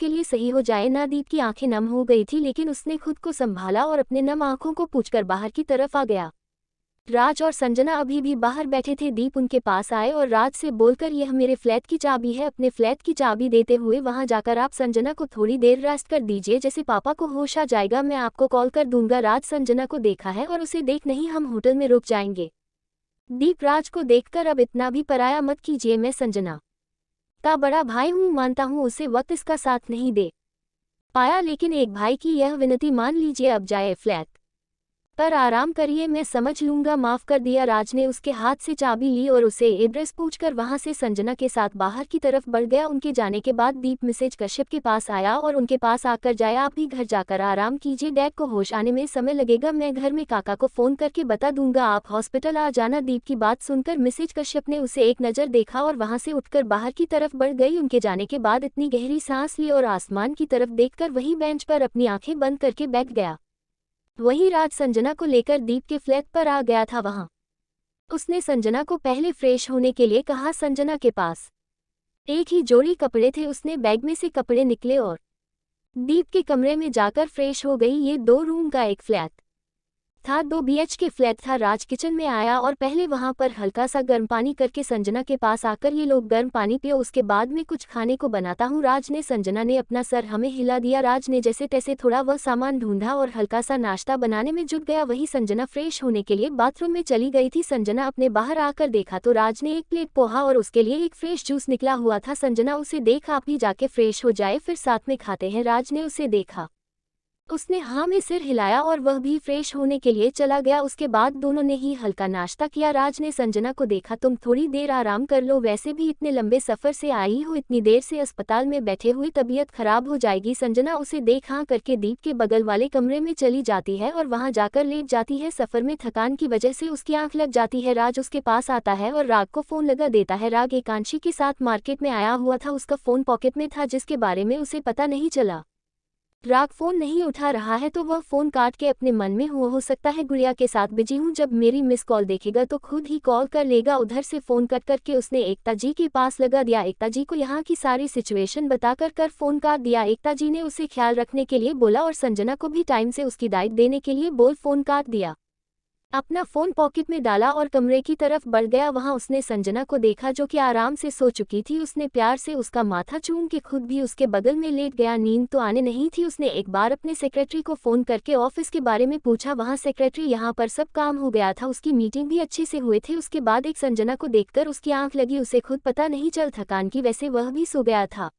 लिए सही हो जाए ना। दीप की आंखें नम हो गई थी, लेकिन उसने खुद को संभाला और अपने नम आंखों को पूछकर बाहर की तरफ आ गया। राज और संजना अभी भी बाहर बैठे थे। दीप उनके पास आए और राज से बोलकर, यह मेरे फ्लैट की चाबी है, अपने फ्लैट की चाबी देते हुए वहां जाकर आप संजना को थोड़ी देर रेस्ट कर दीजिए, जैसे पापा को होश आ जाएगा मैं आपको कॉल कर दूंगा। राज संजना को देखा है और उसे देख नहीं हम होटल में रुक जाएंगे। दीप राज को देखकर, अब इतना भी पराया मत कीजिए, मैं संजना का बड़ा भाई हूँ, मानता हूँ उसे वक्त इसका साथ नहीं दे पाया, लेकिन एक भाई की यह विनती मान लीजिए, अब जाए फ्लैट पर आराम करिए, मैं समझ लूंगा, माफ कर दिया। राज ने उसके हाथ से चाबी ली और उसे एड्रेस पूछकर वहां से संजना के साथ बाहर की तरफ बढ़ गया। उनके जाने के बाद दीप मिसेज कश्यप के पास आया और उनके पास आकर जाया, आप भी घर जाकर आराम कीजिए, डैड को होश आने में समय लगेगा, मैं घर में काका को फोन करके बता दूंगा, आप हॉस्पिटल आ जाना। दीप की बात सुनकर मिसेज कश्यप ने उसे एक नज़र देखा और वहां से उठकर बाहर की तरफ बढ़ गई। उनके जाने के बाद इतनी गहरी सांस ली और आसमान की तरफ देखकर वही बेंच पर अपनी आंखें बंद करके बैठ गया। वही राज संजना को लेकर दीप के फ्लैट पर आ गया था। वहां उसने संजना को पहले फ्रेश होने के लिए कहा। संजना के पास एक ही जोड़ी कपड़े थे, उसने बैग में से कपड़े निकले और दीप के कमरे में जाकर फ्रेश हो गई। ये 2 रूम का एक फ्लैट था। 2 BHK फ्लैट था। राज किचन में आया और पहले वहां पर हल्का सा गर्म पानी करके संजना के पास आकर ये लोग गर्म पानी पियो, उसके बाद में कुछ खाने को बनाता हूँ। राज ने संजना ने अपना सर हमें हिला दिया। राज ने जैसे तैसे थोड़ा वह सामान ढूंढा और हल्का सा नाश्ता बनाने में जुट गया। वही संजना फ्रेश होने के लिए बाथरूम में चली गई थी। संजना अपने बाहर आकर देखा तो राज ने एक प्लेट पोहा और उसके लिए एक फ्रेश जूस निकला हुआ था। संजना उसे देख, आप भी जाके फ्रेश हो जाए, फिर साथ में खाते हैं। राज ने उसे देखा, उसने हाँ में सिर हिलाया और वह भी फ्रेश होने के लिए चला गया। उसके बाद दोनों ने ही हल्का नाश्ता किया। राज ने संजना को देखा, तुम थोड़ी देर आराम कर लो, वैसे भी इतने लंबे सफर से आई हो, इतनी देर से अस्पताल में बैठे हुए तबीयत खराब हो जाएगी। संजना उसे देख हाँ करके दीप के बगल वाले कमरे में चली जाती है और वहां जाकर लेट जाती है। सफर में थकान की वजह से उसकी आंख लग जाती है। राज उसके पास आता है और राग को फोन लगा देता है। राग एकांशी के साथ मार्केट में आया हुआ था, उसका फोन पॉकेट में था जिसके बारे में उसे पता नहीं चला। राग फोन नहीं उठा रहा है तो वह फोन काट के अपने मन में हो सकता है गुड़िया के साथ बिजी हूँ, जब मेरी मिस कॉल देखेगा तो खुद ही कॉल कर लेगा। उधर से फोन कट करके उसने एकता जी के पास लगा दिया। एकता जी को यहाँ की सारी सिचुएशन बताकर फोन काट दिया। एकता जी ने उसे ख्याल रखने के लिए बोला और संजना को भी टाइम से उसकी दाइट देने के लिए बोल फोन काट दिया। अपना फोन पॉकेट में डाला और कमरे की तरफ बढ़ गया। वहां उसने संजना को देखा जो कि आराम से सो चुकी थी। उसने प्यार से उसका माथा चूम के खुद भी उसके बगल में लेट गया। नींद तो आने नहीं थी। उसने एक बार अपने सेक्रेटरी को फोन करके ऑफिस के बारे में पूछा। वहां सेक्रेटरी यहाँ पर सब काम हो गया था, उसकी मीटिंग भी अच्छे से हुए थे। उसके बाद एक संजना को देखकर उसकी आंख लगी, उसे खुद पता नहीं चल थकान की, वैसे वह भी सो गया था।